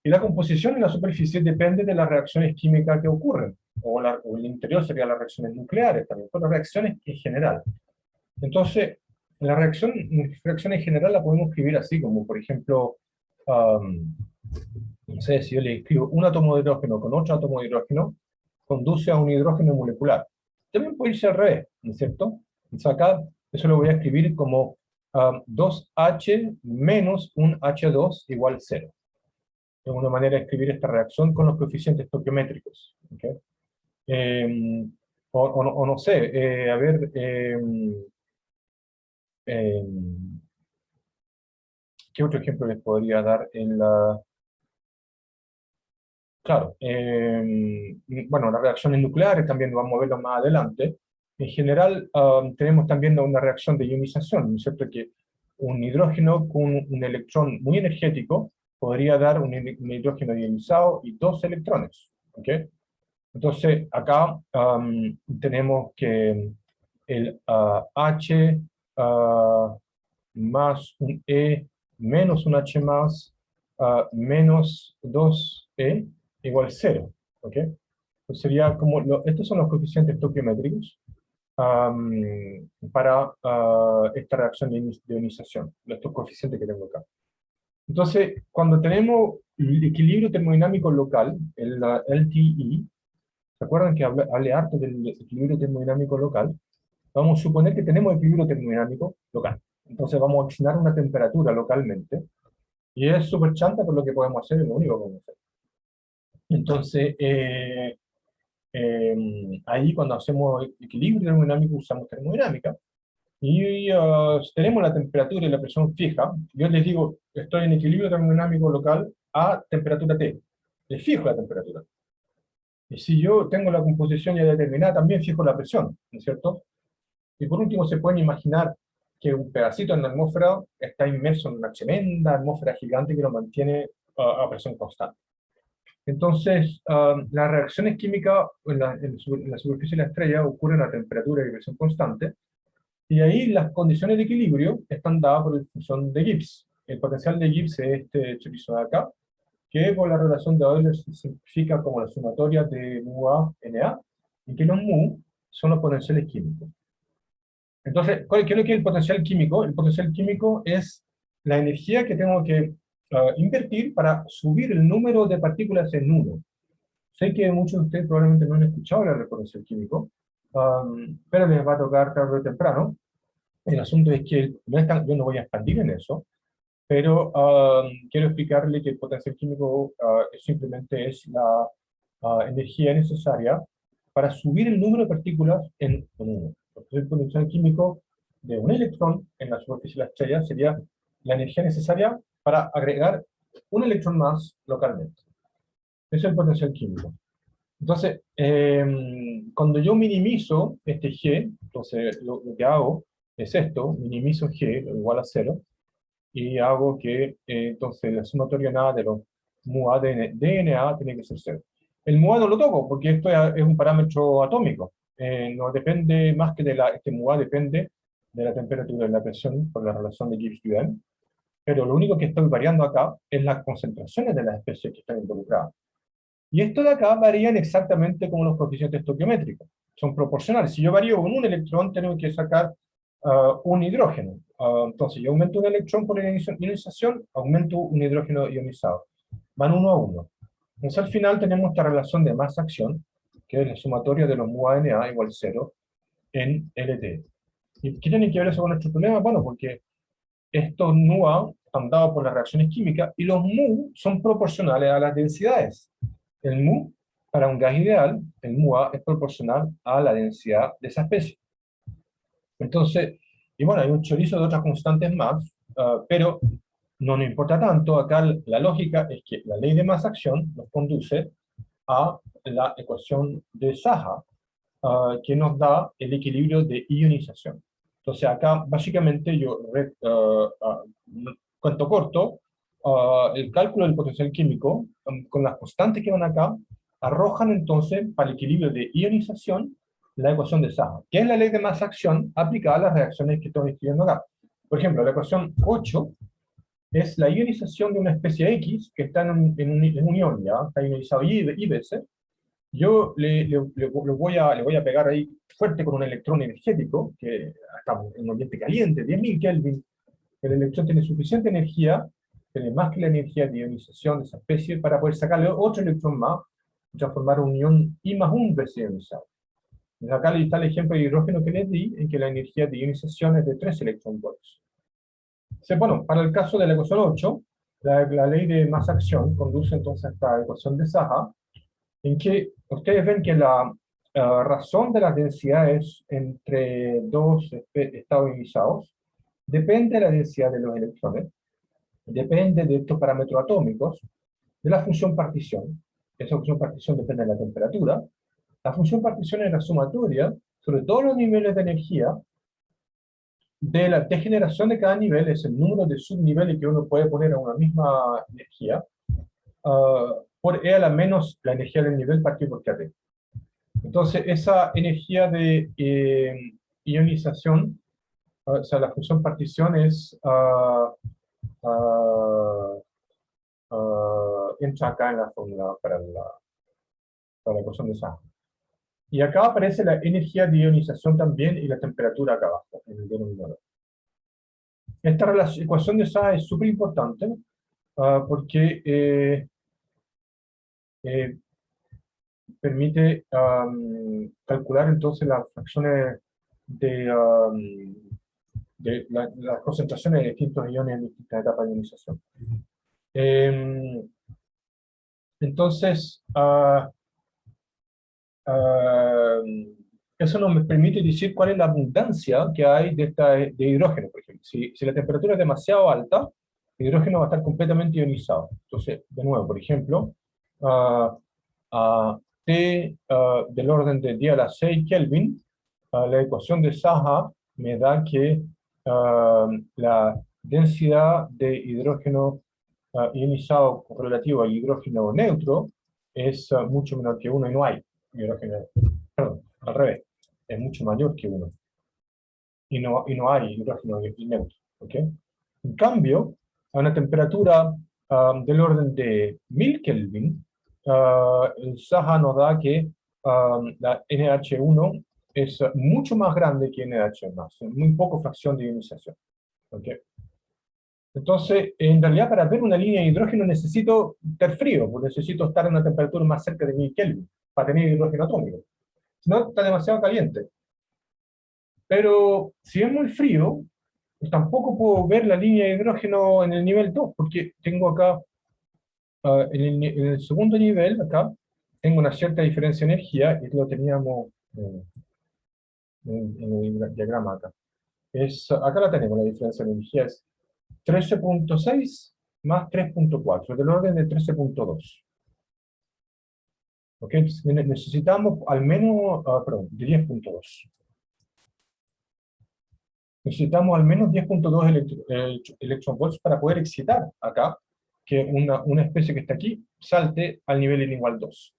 Y la composición en la superficie depende de las reacciones químicas que ocurren. O el interior serían las reacciones nucleares también, pero las reacciones en general. Entonces, la reacción en general la podemos escribir así, como por ejemplo, no sé, si yo le escribo un átomo de hidrógeno con otro átomo de hidrógeno, conduce a un hidrógeno molecular. También puede irse al revés, ¿no es cierto? Entonces acá, eso lo voy a escribir como 2H menos un H2 igual 0. Es una manera de escribir esta reacción con los coeficientes estoquiométricos. ¿Okay? O no sé, a ver, ¿qué otro ejemplo les podría dar en la... Claro, bueno, las reacciones nucleares también vamos a verlo más adelante. En general, tenemos también una reacción de ionización, ¿no es cierto? Que un hidrógeno con un electrón muy energético podría dar un hidrógeno ionizado y 2 electrones. ¿Ok? Entonces, acá tenemos que el H más un E menos un H más menos 2E igual 0. ¿Ok? Pues sería como, estos son los coeficientes estoquiométricos para esta reacción de ionización, estos coeficientes que tengo acá. Entonces, cuando tenemos el equilibrio termodinámico local, el LTE, ¿se acuerdan que hablé harto del equilibrio termodinámico local? Vamos a suponer que tenemos equilibrio termodinámico local. Entonces vamos a asignar una temperatura localmente, y es súper chanta por lo que podemos hacer, es lo único que podemos hacer. Entonces, ahí cuando hacemos equilibrio termodinámico usamos termodinámica, y tenemos la temperatura y la presión fija. Yo les digo, estoy en equilibrio termodinámico local a temperatura T. Les fijo la temperatura. Y si yo tengo la composición ya determinada, también fijo la presión, ¿no es cierto? Y por último, se pueden imaginar que un pedacito en la atmósfera está inmerso en una tremenda atmósfera gigante que lo mantiene a presión constante. Entonces, las reacciones químicas en la superficie de la estrella ocurren a temperatura y presión constante, y ahí las condiciones de equilibrio están dadas por la función de Gibbs. El potencial de Gibbs es este hecho de acá, que por la relación de Euler se simplifica como la sumatoria de mu A, Na, y que los mu son los potenciales químicos. Entonces, ¿qué es lo que es el potencial químico? El potencial químico es la energía que tengo que invertir para subir el número de partículas en uno. Sé que muchos de ustedes probablemente no han escuchado hablar del potencial químico, pero les va a tocar tarde o temprano. El asunto es que yo no voy a expandir en eso, pero quiero explicarle que el potencial químico simplemente es la energía necesaria para subir el número de partículas en uno. Entonces, el potencial químico de un electrón en la superficie de la estrella sería la energía necesaria para agregar un electrón más localmente. Ese es el potencial químico. Entonces, cuando yo minimizo este G, entonces lo que hago es esto, minimizo G igual a 0, y hago que entonces la sumatoria nada de los mu A de DNA tiene que ser 0. El mu A no lo toco porque esto es un parámetro atómico. No depende más que de este mu A depende de la temperatura y la presión por la relación de Gibbs-Duhem, pero lo único que estoy variando acá es las concentraciones de las especies que están involucradas. Y esto de acá varían exactamente como los coeficientes estoquiométricos. Son proporcionales. Si yo varío con un electrón, tengo que sacar un hidrógeno. Entonces, yo aumento un electrón por ionización, aumento un hidrógeno ionizado. Van uno a uno. Entonces, al final tenemos esta relación de masa-acción, que es la sumatoria de los mu a Na igual 0 en LT. ¿Y qué tiene que ver eso con nuestro problema? Bueno, porque estos mu a están dados por las reacciones químicas y los mu son proporcionales a las densidades. El mu, para un gas ideal, el mu A es proporcional a la densidad de esa especie. Entonces, y bueno, hay un chorizo de otras constantes más, pero no nos importa tanto. Acá la lógica es que la ley de masa-acción nos conduce a la ecuación de Saha, que nos da el equilibrio de ionización. Entonces acá básicamente cuento corto, el cálculo del potencial químico con las constantes que van acá arrojan entonces para el equilibrio de ionización la ecuación de Saha, que es la ley de masa-acción aplicada a las reacciones que estoy escribiendo acá. Por ejemplo, la ecuación 8 es la ionización de una especie X que está en unión, ¿ya? Está ionizado Y veces. Yo le voy a pegar ahí fuerte con un electrón energético, que estamos en un ambiente caliente, 10.000 Kelvin. El electrón tiene suficiente energía, tiene más que la energía de ionización de esa especie, para poder sacarle otro electrón más y transformar un ion I más 1 veces ionizado. Entonces acá está el ejemplo de hidrógeno que les di, en que la energía de ionización es de 3 electronvolts. Bueno, para el caso de la ecuación 8, la ley de masa-acción conduce entonces a esta ecuación de Saha, en que ustedes ven que la razón de las densidades entre dos estados ionizados depende de la densidad de los electrones, depende de estos parámetros atómicos, de la función partición. Esa función partición depende de la temperatura. La función partición es la sumatoria sobre todos los niveles de energía de la degeneración de cada nivel, es el número de subniveles que uno puede poner a una misma energía, por E a la menos la energía del nivel partido por KT. Entonces, esa energía de ionización, o sea, la función partición es, entra acá en la fórmula para la ecuación de Saha. Y acá aparece la energía de ionización también y la temperatura acá abajo, en el denominador. Esta ecuación de Saha es súper importante porque permite calcular entonces las fracciones de las concentraciones de distintos iones en distintas etapas de ionización. Entonces, eso nos permite decir cuál es la abundancia que hay de hidrógeno, por ejemplo. Si la temperatura es demasiado alta, el hidrógeno va a estar completamente ionizado. Entonces, de nuevo, por ejemplo, T del orden de 10 a la 6 Kelvin, la ecuación de Saha me da que la densidad de hidrógeno ionizado relativo al hidrógeno neutro es mucho menor que 1 y no hay hidrógeno, perdón, al revés, es mucho mayor que 1 y no hay hidrógeno neutro. ¿Okay? En cambio, a una temperatura del orden de 1000 Kelvin, el Saha nos da que la NH1 es mucho más grande que NH más, muy poco fracción de ionización. ¿Okay? Entonces, en realidad, para ver una línea de hidrógeno necesito estar frío, porque necesito estar a una temperatura más cerca de 1000 Kelvin para tener hidrógeno atómico. Si no, está demasiado caliente. Pero si es muy frío, pues tampoco puedo ver la línea de hidrógeno en el nivel 2, porque tengo acá, en el segundo nivel, acá, tengo una cierta diferencia de energía, y lo teníamos en el diagrama acá. Acá la tenemos, la diferencia de energía es 13.6 más 3.4, del orden de 13.2. ¿Ok? Entonces, necesitamos al menos, perdón, de 10.2. Necesitamos al menos 10.2 electronvolts para poder excitar acá, que una especie que está aquí salte al nivel n igual 2.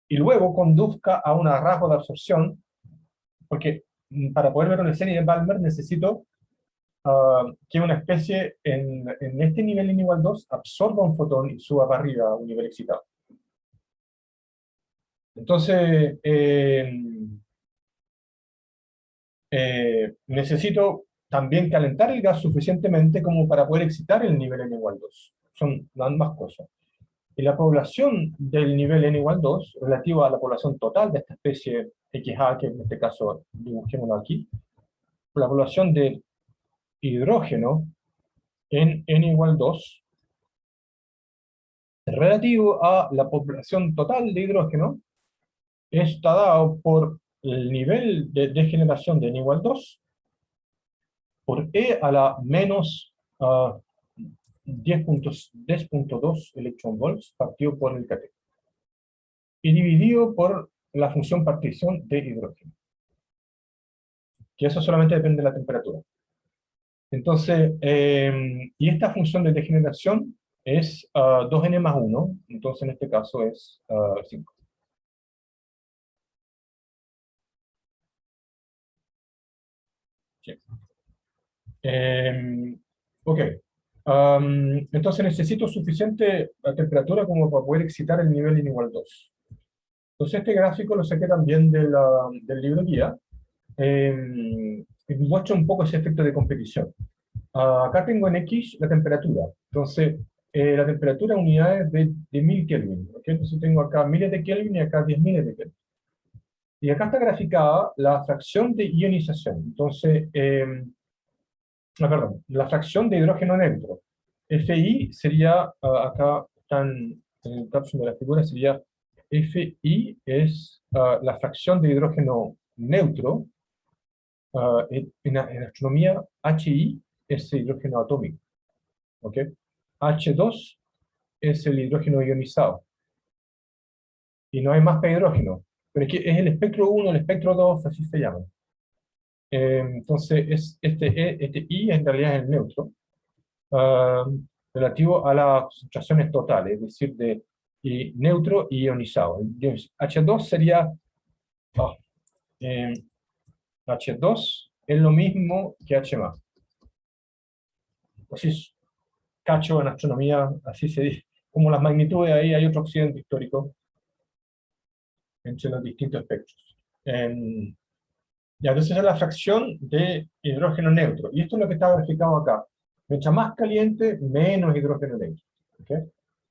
Y luego conduzca a un rasgo de absorción, porque para poder ver una serie de Balmer necesito que una especie en este nivel n igual 2 absorba un fotón y suba para arriba a un nivel excitado. Entonces, necesito también calentar el gas suficientemente como para poder excitar el nivel n igual 2. Son ambas cosas. Y la población del nivel n igual 2, relativa a la población total de esta especie XA, que en este caso dibujémoslo aquí, la población de hidrógeno en n igual 2, relativo a la población total de hidrógeno, está dado por el nivel de degeneración de n igual 2 por E a la menos 10.2 electronvolts partido por el kT. Y dividido por la función partición de hidrógeno. Que eso solamente depende de la temperatura. Entonces, y esta función de degeneración es 2n más 1, entonces en este caso es 5. Sí. Ok. Entonces necesito suficiente temperatura como para poder excitar el nivel n igual 2. Entonces este gráfico lo saqué también del libro guía. Y muestra un poco ese efecto de competición. Acá tengo en X la temperatura. Entonces, la temperatura en unidades de 1000 Kelvin. ¿Okay? Entonces tengo acá miles de Kelvin y acá 10.000 de Kelvin. Y acá está graficada la fracción de ionización. Entonces, perdón, la fracción de hidrógeno neutro. Fi sería, acá están en el caption de la figura, sería Fi es la fracción de hidrógeno neutro. En astronomía, HI es el hidrógeno atómico. ¿Ok? H2 es el hidrógeno ionizado. Y no hay más que hidrógeno. Pero es que es el espectro 1, el espectro 2, así se llama. Entonces, este I en realidad es el neutro, ah, relativo a las concentraciones totales, es decir, de neutro y ionizado. H2 sería, ah, eh, H2 es lo mismo que H+. Así cacho en astronomía, así se dice. Como las magnitudes ahí, hay otro accidente histórico entre los distintos espectros. Ya, entonces esa es la fracción de hidrógeno neutro. Y esto es lo que está verificado acá. Mientras más caliente, menos hidrógeno neutro. ¿Okay?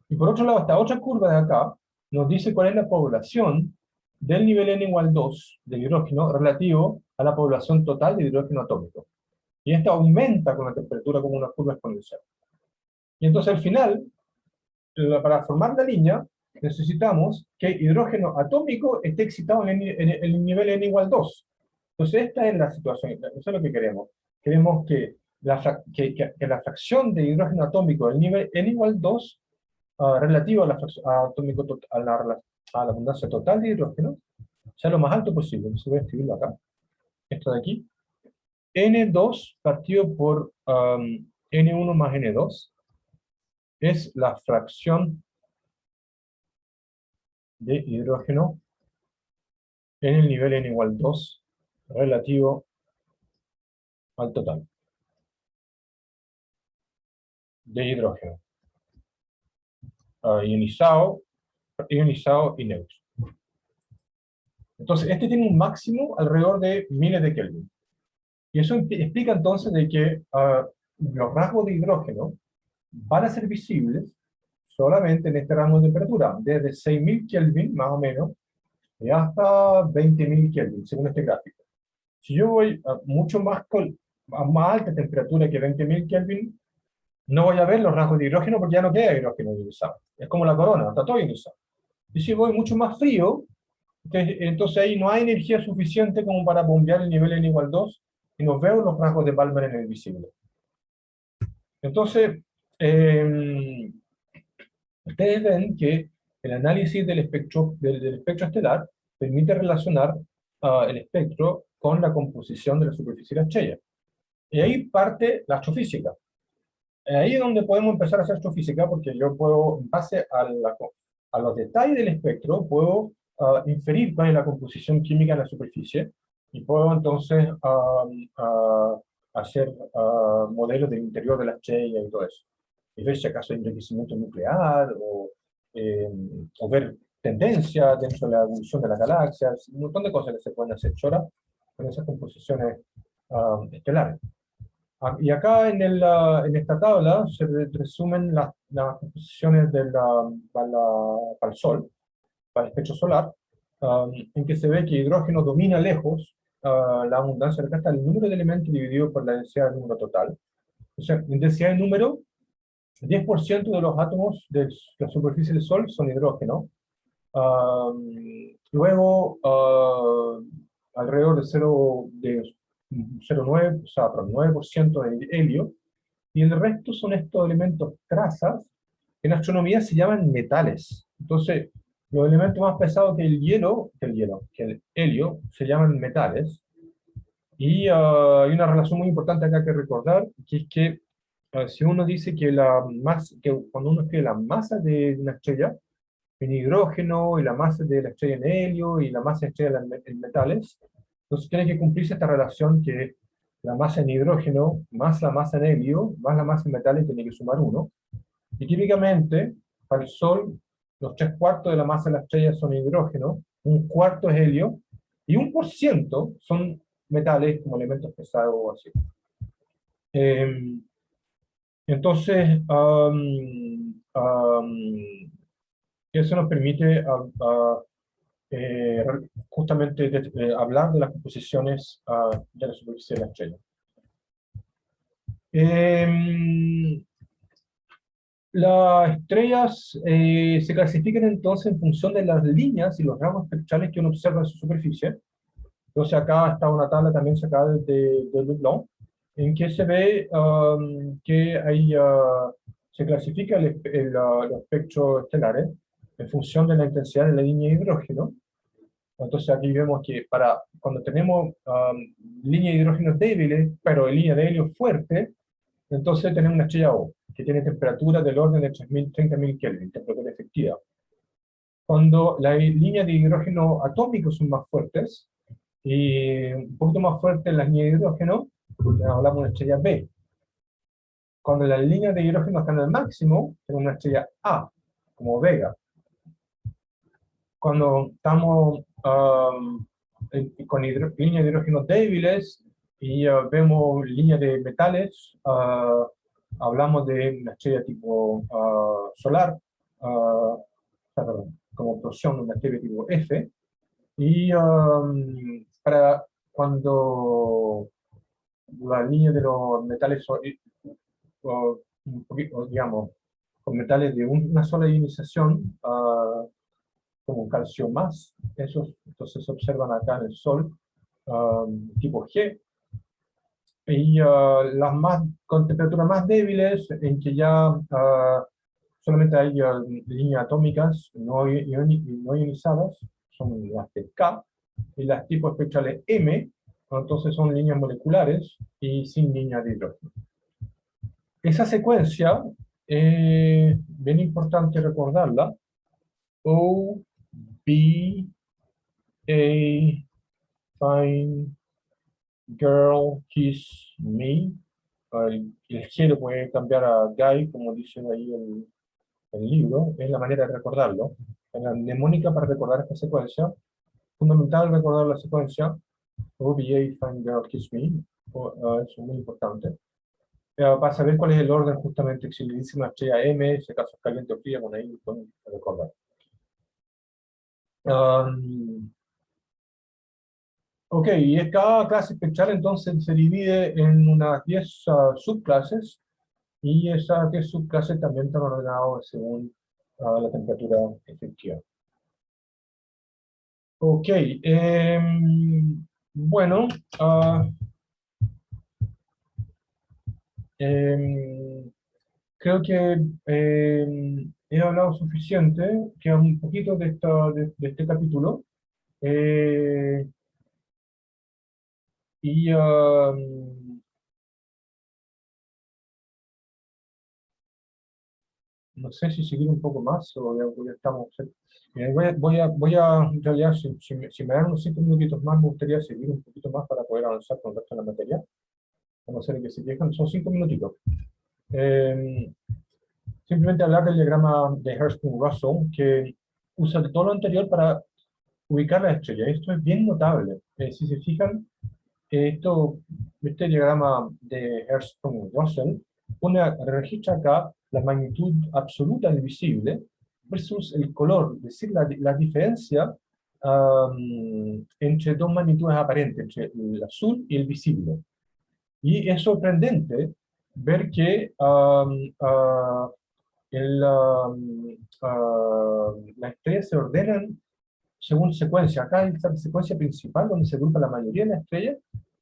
Y por otro lado, esta otra curva de acá nos dice cuál es la población del nivel n igual 2 de hidrógeno relativo a la población total de hidrógeno atómico. Y esto aumenta con la temperatura como una curva exponencial. Y entonces al final, para formar la línea, necesitamos que hidrógeno atómico esté excitado en el nivel n igual 2. Entonces esta es la situación, eso es lo que queremos. Queremos que que la fracción de hidrógeno atómico del nivel n igual 2 relativo a la, atómico, a la abundancia total de hidrógeno sea lo más alto posible. Entonces voy a escribirlo acá, esto de aquí. N2 partido por N1 más N2 es la fracción de hidrógeno en el nivel n igual 2 relativo al total de hidrógeno. ionizado, ionizado y neutro. Entonces, este tiene un máximo alrededor de miles de Kelvin. Y eso explica entonces de que los rasgos de hidrógeno van a ser visibles solamente en este rango de temperatura, desde 6000 Kelvin más o menos, y hasta 20.000 Kelvin, según este gráfico. Si yo voy a más alta temperatura que 20.000 Kelvin, no voy a ver los rasgos de hidrógeno porque ya no queda hidrógeno ionizado. Es como la corona, está todo ionizado. Y si voy mucho más frío, entonces ahí no hay energía suficiente como para bombear el nivel n igual 2 y nos veo los rasgos de Balmer en el visible. Entonces, ustedes ven que el análisis del espectro estelar permite relacionar el espectro con la composición de la superficie de la estrella. Y ahí parte la astrofísica. Ahí es donde podemos empezar a hacer astrofísica, porque yo puedo, en base a los detalles del espectro, puedo inferir cuál es la composición química en la superficie, y puedo entonces hacer modelos del interior de la estrella y todo eso. Y ver si acaso hay enriquecimiento nuclear, o ver tendencias dentro de la evolución de las galaxias, un montón de cosas que se pueden hacer ahora con esas composiciones estelares. Y acá en esta tabla se resumen las composiciones para el Sol, para el espectro solar, en que se ve que hidrógeno domina lejos la abundancia. Acá está el número de elementos dividido por la densidad del número total. O sea, en densidad de número, 10% de los átomos de la superficie del Sol son hidrógeno. Luego, alrededor de 0,9, o sea, 9% de helio, y el resto son estos elementos trazas, que en astronomía se llaman metales. Entonces, los elementos más pesados que el helio, se llaman metales. Y hay una relación muy importante acá que recordar, que es que si uno dice que cuando uno escribe la masa de una estrella, en hidrógeno, y la masa de la estrella en helio, y la masa de la estrella en metales, entonces tiene que cumplirse esta relación que la masa en hidrógeno más la masa en helio más la masa en metales tiene que sumar 1. Y típicamente, para el Sol, los 3/4 de la masa de la estrella son hidrógeno, 1/4 es helio, y 1% son metales como elementos pesados o así. Eh, entonces, eso nos permite eh, justamente hablar de las composiciones de la superficie de la estrella. Las estrellas se clasifican entonces en función de las líneas y los rasgos espectrales que uno observa en su superficie. Entonces acá está una tabla también sacada de Leblond, en que se ve que se clasifica los espectros estelares en función de la intensidad de la línea de hidrógeno. Entonces aquí vemos que cuando tenemos líneas de hidrógeno débiles, pero línea de helio fuerte, entonces tenemos una estrella O, que tiene temperatura del orden de 30.000 Kelvin, temperatura efectiva. Cuando las líneas de hidrógeno atómicos son más fuertes, y un poquito más fuertes las líneas de hidrógeno, hablamos de una estrella B. Cuando las líneas de hidrógeno están al máximo, tenemos una estrella A, como Vega. Cuando estamos con líneas de hidrógeno débiles y vemos líneas de metales, hablamos de una estrella tipo solar, perdón, como Procyon, una estrella tipo F. Y para cuando la línea de los metales son, un poquito, digamos, con metales de una sola ionización, como calcio más, esos entonces se observan acá en el Sol, tipo G, y con temperaturas más débiles, en que ya solamente hay líneas atómicas no ionizadas, son las de K, y las tipos espectrales M, entonces son líneas moleculares y sin línea de hidrógeno. Esa secuencia, bien importante recordarla: O, B, A, Fine, Girl, Kiss Me. El G lo puede cambiar a Guy, como dicen ahí el libro, es la manera de recordarlo. En la mnemónica para recordar esta secuencia, fundamental recordar la secuencia OVA, Find Girl, Kiss Me, eso es muy importante. Para saber cuál es el orden, justamente, si le dice una estrella M, si acaso es caliente o fría, bueno, ahí pueden recordar. Ok, y cada clase espectral entonces se divide en unas 10 subclases, y esas 10 subclases también están ordenadas según la temperatura efectiva. Ok, bueno, em, creo que he hablado suficiente, queda un poquito de este capítulo. Eh, y no sé si seguir un poco más o ya estamos. En realidad, si me dan unos 5 minutitos más, me gustaría seguir un poquito más para poder avanzar con el resto de la materia. Vamos a ver que se quejan, son 5 minutitos. Eh, Simplemente hablar del diagrama de Hertzsprung-Russell, que usa todo lo anterior para ubicar la estrella. Esto es bien notable. Si se fijan, este diagrama de Hertzsprung-Russell registra acá la magnitud absoluta del visible versus el color, es decir, la diferencia entre dos magnitudes aparentes, entre el azul y el visible. Y es sorprendente ver que las estrellas se ordenan según secuencia. Acá hay esta secuencia principal donde se agrupa la mayoría de las estrellas,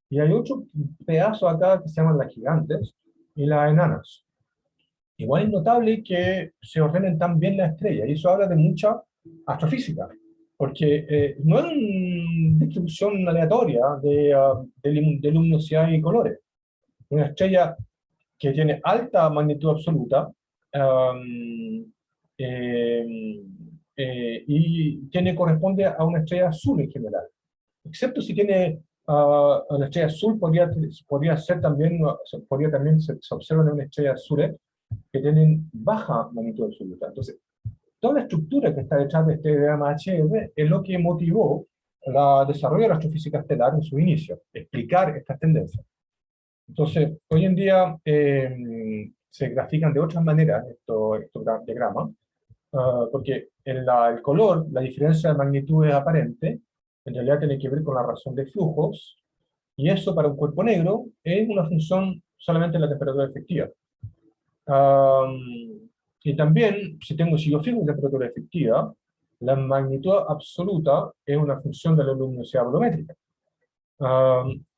y hay otro pedazo acá que se llaman las gigantes y las enanas. Igual es notable que se ordenen tan bien las estrellas, y eso habla de mucha astrofísica, porque no es una distribución aleatoria de luminosidad y colores. Una estrella que tiene alta magnitud absoluta, eh, corresponde a una estrella azul en general. Excepto si tiene una estrella azul, podría ser también, se observan una estrella azul que tienen baja magnitud absoluta. Entonces, toda la estructura que está detrás de este diagrama HF es lo que motivó el desarrollo de la astrofísica estelar en su inicio, explicar estas tendencias. Entonces, hoy en día se grafican de otras maneras estos diagramas, porque el color, la diferencia de magnitud es aparente, en realidad tiene que ver con la razón de flujos, y eso para un cuerpo negro es una función solamente de la temperatura efectiva. Y también, si yo fijo la temperatura efectiva, la magnitud absoluta es una función de la luminosidad volumétrica.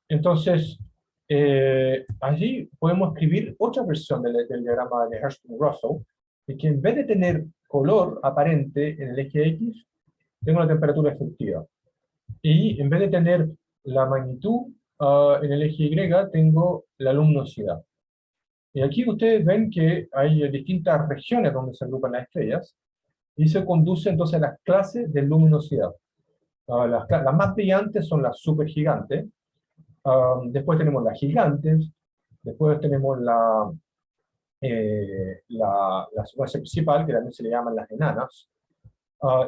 Entonces, allí podemos escribir otra versión del diagrama de Hertzsprung-Russell, y que en vez de tener color aparente en el eje X, tengo la temperatura efectiva. Y en vez de tener la magnitud en el eje Y, tengo la luminosidad. Y aquí ustedes ven que hay distintas regiones donde se agrupan las estrellas, y se conduce entonces a las clases de luminosidad. Las más brillantes son las supergigantes. Después tenemos las gigantes, después tenemos la secuencia principal, que también se le llaman las enanas,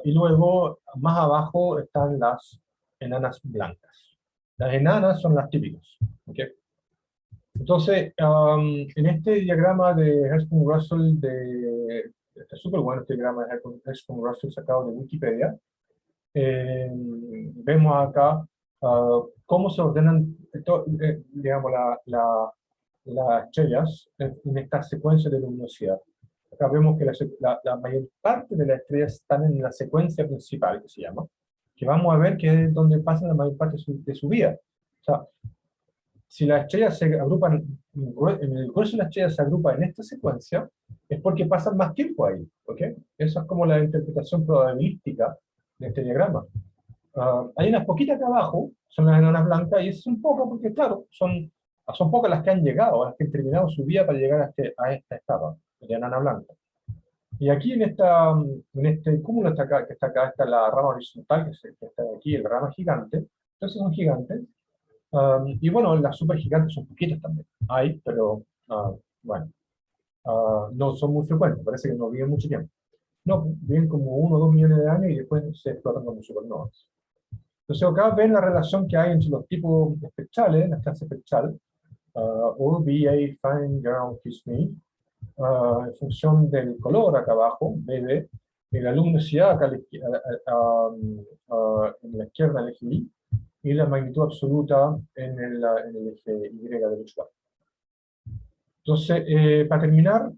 y luego más abajo están las enanas blancas. Las enanas son las típicas. ¿Okay? Entonces, en este diagrama de Hertzsprung-Russell, está súper bueno este diagrama de Hertzsprung-Russell sacado de Wikipedia. Vemos acá cómo se ordenan, digamos, las estrellas en esta secuencia de luminosidad. Acá vemos que la mayor parte de las estrellas están en la secuencia principal, que se llama, que vamos a ver que es donde pasan la mayor parte de su vida. O sea, si las estrellas se agrupan, en el grueso de las estrellas se agrupa en esta secuencia, es porque pasan más tiempo ahí. ¿Okay? Eso es como la interpretación probabilística de este diagrama. Hay unas poquitas acá abajo, son las enanas blancas, y es un poco porque, claro, son pocas las que han llegado, las que han terminado su vida para llegar a esta etapa de enana blanca. Y aquí en este cúmulo que está acá, está la rama horizontal, que está aquí, el rama gigante. Entonces son gigantes. Y bueno, las supergigantes son poquitas también. Hay, pero bueno. no son muy frecuentes, parece que no viven mucho tiempo. No, viven como 1 o 2 millones de años y después se explotan como supernovas. Entonces acá ven la relación que hay entre los tipos espectrales, las clases espectral, o BA, Fine, Ground, Kiss Me, en función del color acá abajo, BB, y la luminosidad acá en la izquierda, en el eje Y, y la magnitud absoluta en el eje Y derecho. Entonces, para terminar,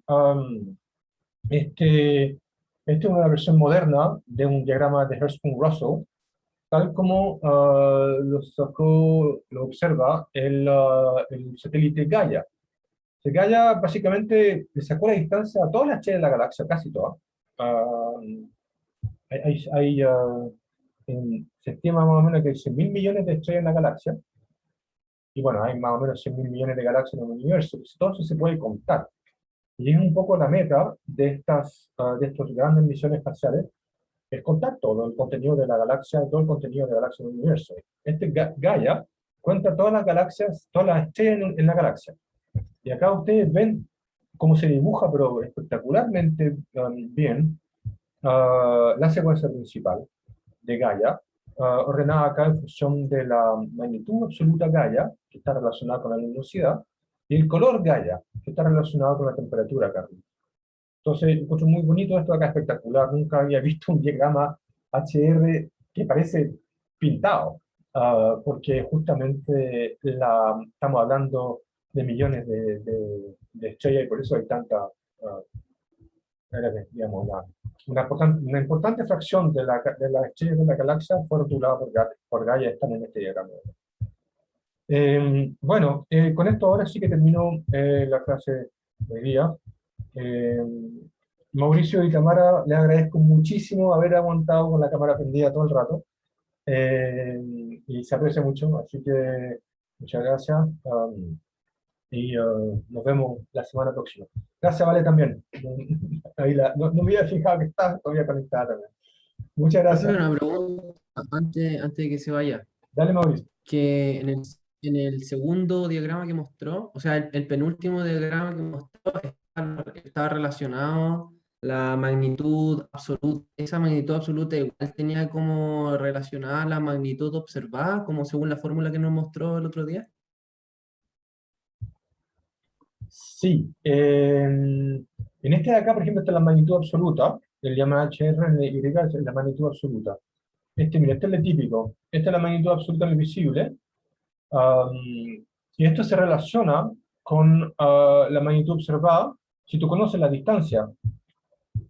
esta es una versión moderna de un diagrama de Hertzsprung-Russell, tal como lo observa el satélite Gaia. Gaia básicamente le sacó la distancia a todas las estrellas de la galaxia, casi todas. Ah, se estima más o menos que hay 100.000 millones de estrellas en la galaxia, y bueno, hay más o menos 100.000 millones de galaxias en el universo. Todo eso se puede contar. Y es un poco la meta de estos grandes misiones espaciales, el contacto, el contenido de la galaxia, todo el contenido de la galaxia del universo. Gaia cuenta todas las galaxias, todas las estrellas en la galaxia. Y acá ustedes ven cómo se dibuja, pero espectacularmente bien, la secuencia principal de Gaia, ordenada acá en función de la magnitud absoluta Gaia, que está relacionada con la luminosidad, y el color Gaia, que está relacionado con la temperatura acá arriba. Entonces, encuentro muy bonito esto acá, espectacular. Nunca había visto un diagrama HR que parece pintado, porque justamente estamos hablando de millones de estrellas y por eso hay tanta, digamos, una importante fracción de las estrellas de la galaxia fueron rotuladas por Gaia, están en este diagrama. Bueno, con esto ahora sí que termino la clase de hoy día. Eh, Mauricio y Tamara, les agradezco muchísimo haber aguantado con la cámara prendida todo el rato. Y se aprecia mucho, así que muchas gracias. Y nos vemos la semana próxima. Gracias, Vale, también. Ahí no me había fijado que estás todavía conectada también. Muchas Profe, gracias. una pregunta antes de que se vaya. Dale, Mauricio. Que en el segundo diagrama que mostró, o sea, el penúltimo diagrama que mostró, estaba relacionado la magnitud absoluta. Esa magnitud absoluta igual tenía como relacionada la magnitud observada, como según la fórmula que nos mostró el otro día. Sí. En este de acá, por ejemplo, está la magnitud absoluta. El llama HRNY, es la magnitud absoluta. Mira, este es el típico. Esta es la magnitud absoluta en el visible. Um, y esto se relaciona con la magnitud observada si tú conoces la distancia.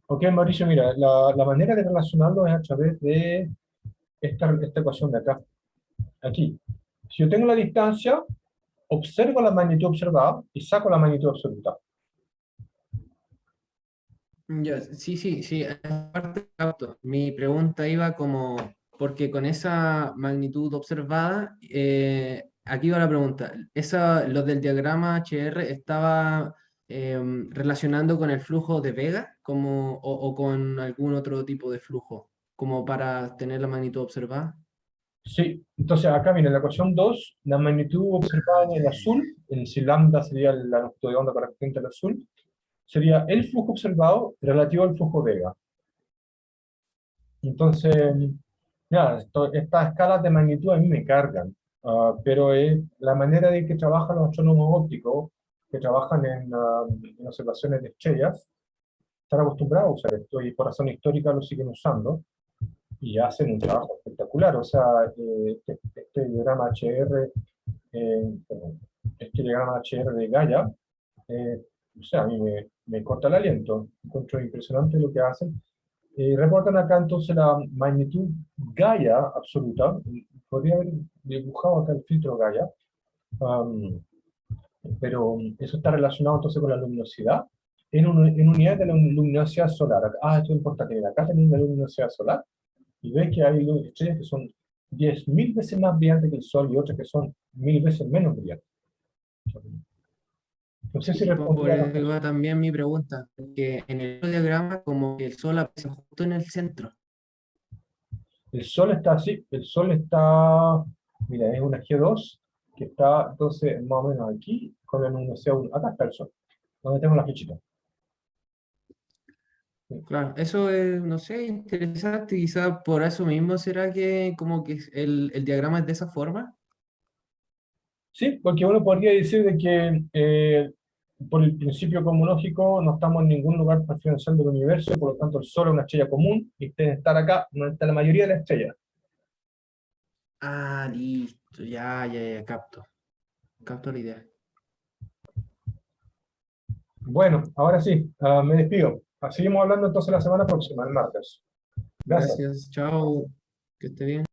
Ok, Mauricio, mira, la manera de relacionarlo es a través de esta ecuación de acá. Aquí. Si yo tengo la distancia, observo la magnitud observada y saco la magnitud absoluta. Ya, sí, sí, sí, aparte capto. Mi pregunta iba como, porque con esa magnitud observada, aquí va la pregunta, lo del diagrama HR estaba relacionando con el flujo de Vega o con algún otro tipo de flujo, como para tener la magnitud observada. Sí, entonces acá viene la ecuación 2, la magnitud observada en el azul, si lambda sería la longitud de onda correspondiente al azul, sería el flujo observado relativo al flujo Vega. Entonces, nada, estas escalas de magnitud a mí me cargan, pero es la manera de que trabajan los astrónomos ópticos, que trabajan en observaciones de estrellas, están acostumbrados a usar esto y por razón histórica lo siguen usando y hacen un trabajo espectacular. O sea, este diagrama HR, perdón, este diagrama HR de Gaia, o sea, a mí me corta el aliento. Encuentro impresionante lo que hacen. Reportan acá entonces la magnitud Gaia absoluta. Podría haber dibujado acá el filtro Gaia, um, pero eso está relacionado entonces con la luminosidad en unidad de la luminosidad solar. Esto es importante. Mira, acá tenemos la luminosidad solar y ves que hay estrellas que son 10.000 veces más brillantes que el Sol y otras que son 1.000 veces menos brillantes. No sé si Y respondí por a la eso pregunta. iba también mi pregunta, que en el diagrama como que el Sol aparece justo en el centro. El Sol está así, el Sol está, mira, es una G2 que está entonces más o menos aquí con la luminosidad 1. Acá está el Sol, donde tengo la flechita. Claro, eso es, no sé, interesante, quizá por eso mismo será que como que el diagrama es de esa forma. Sí, porque uno podría decir de que por el principio cosmológico no estamos en ningún lugar preferencial del universo, por lo tanto el Sol es una estrella común y debe estar acá donde está la mayoría de las estrellas. Ah, listo, ya, capto la idea. Bueno, ahora sí, me despido. Seguimos hablando entonces la semana próxima, el martes. Gracias. Gracias, chao, que esté bien.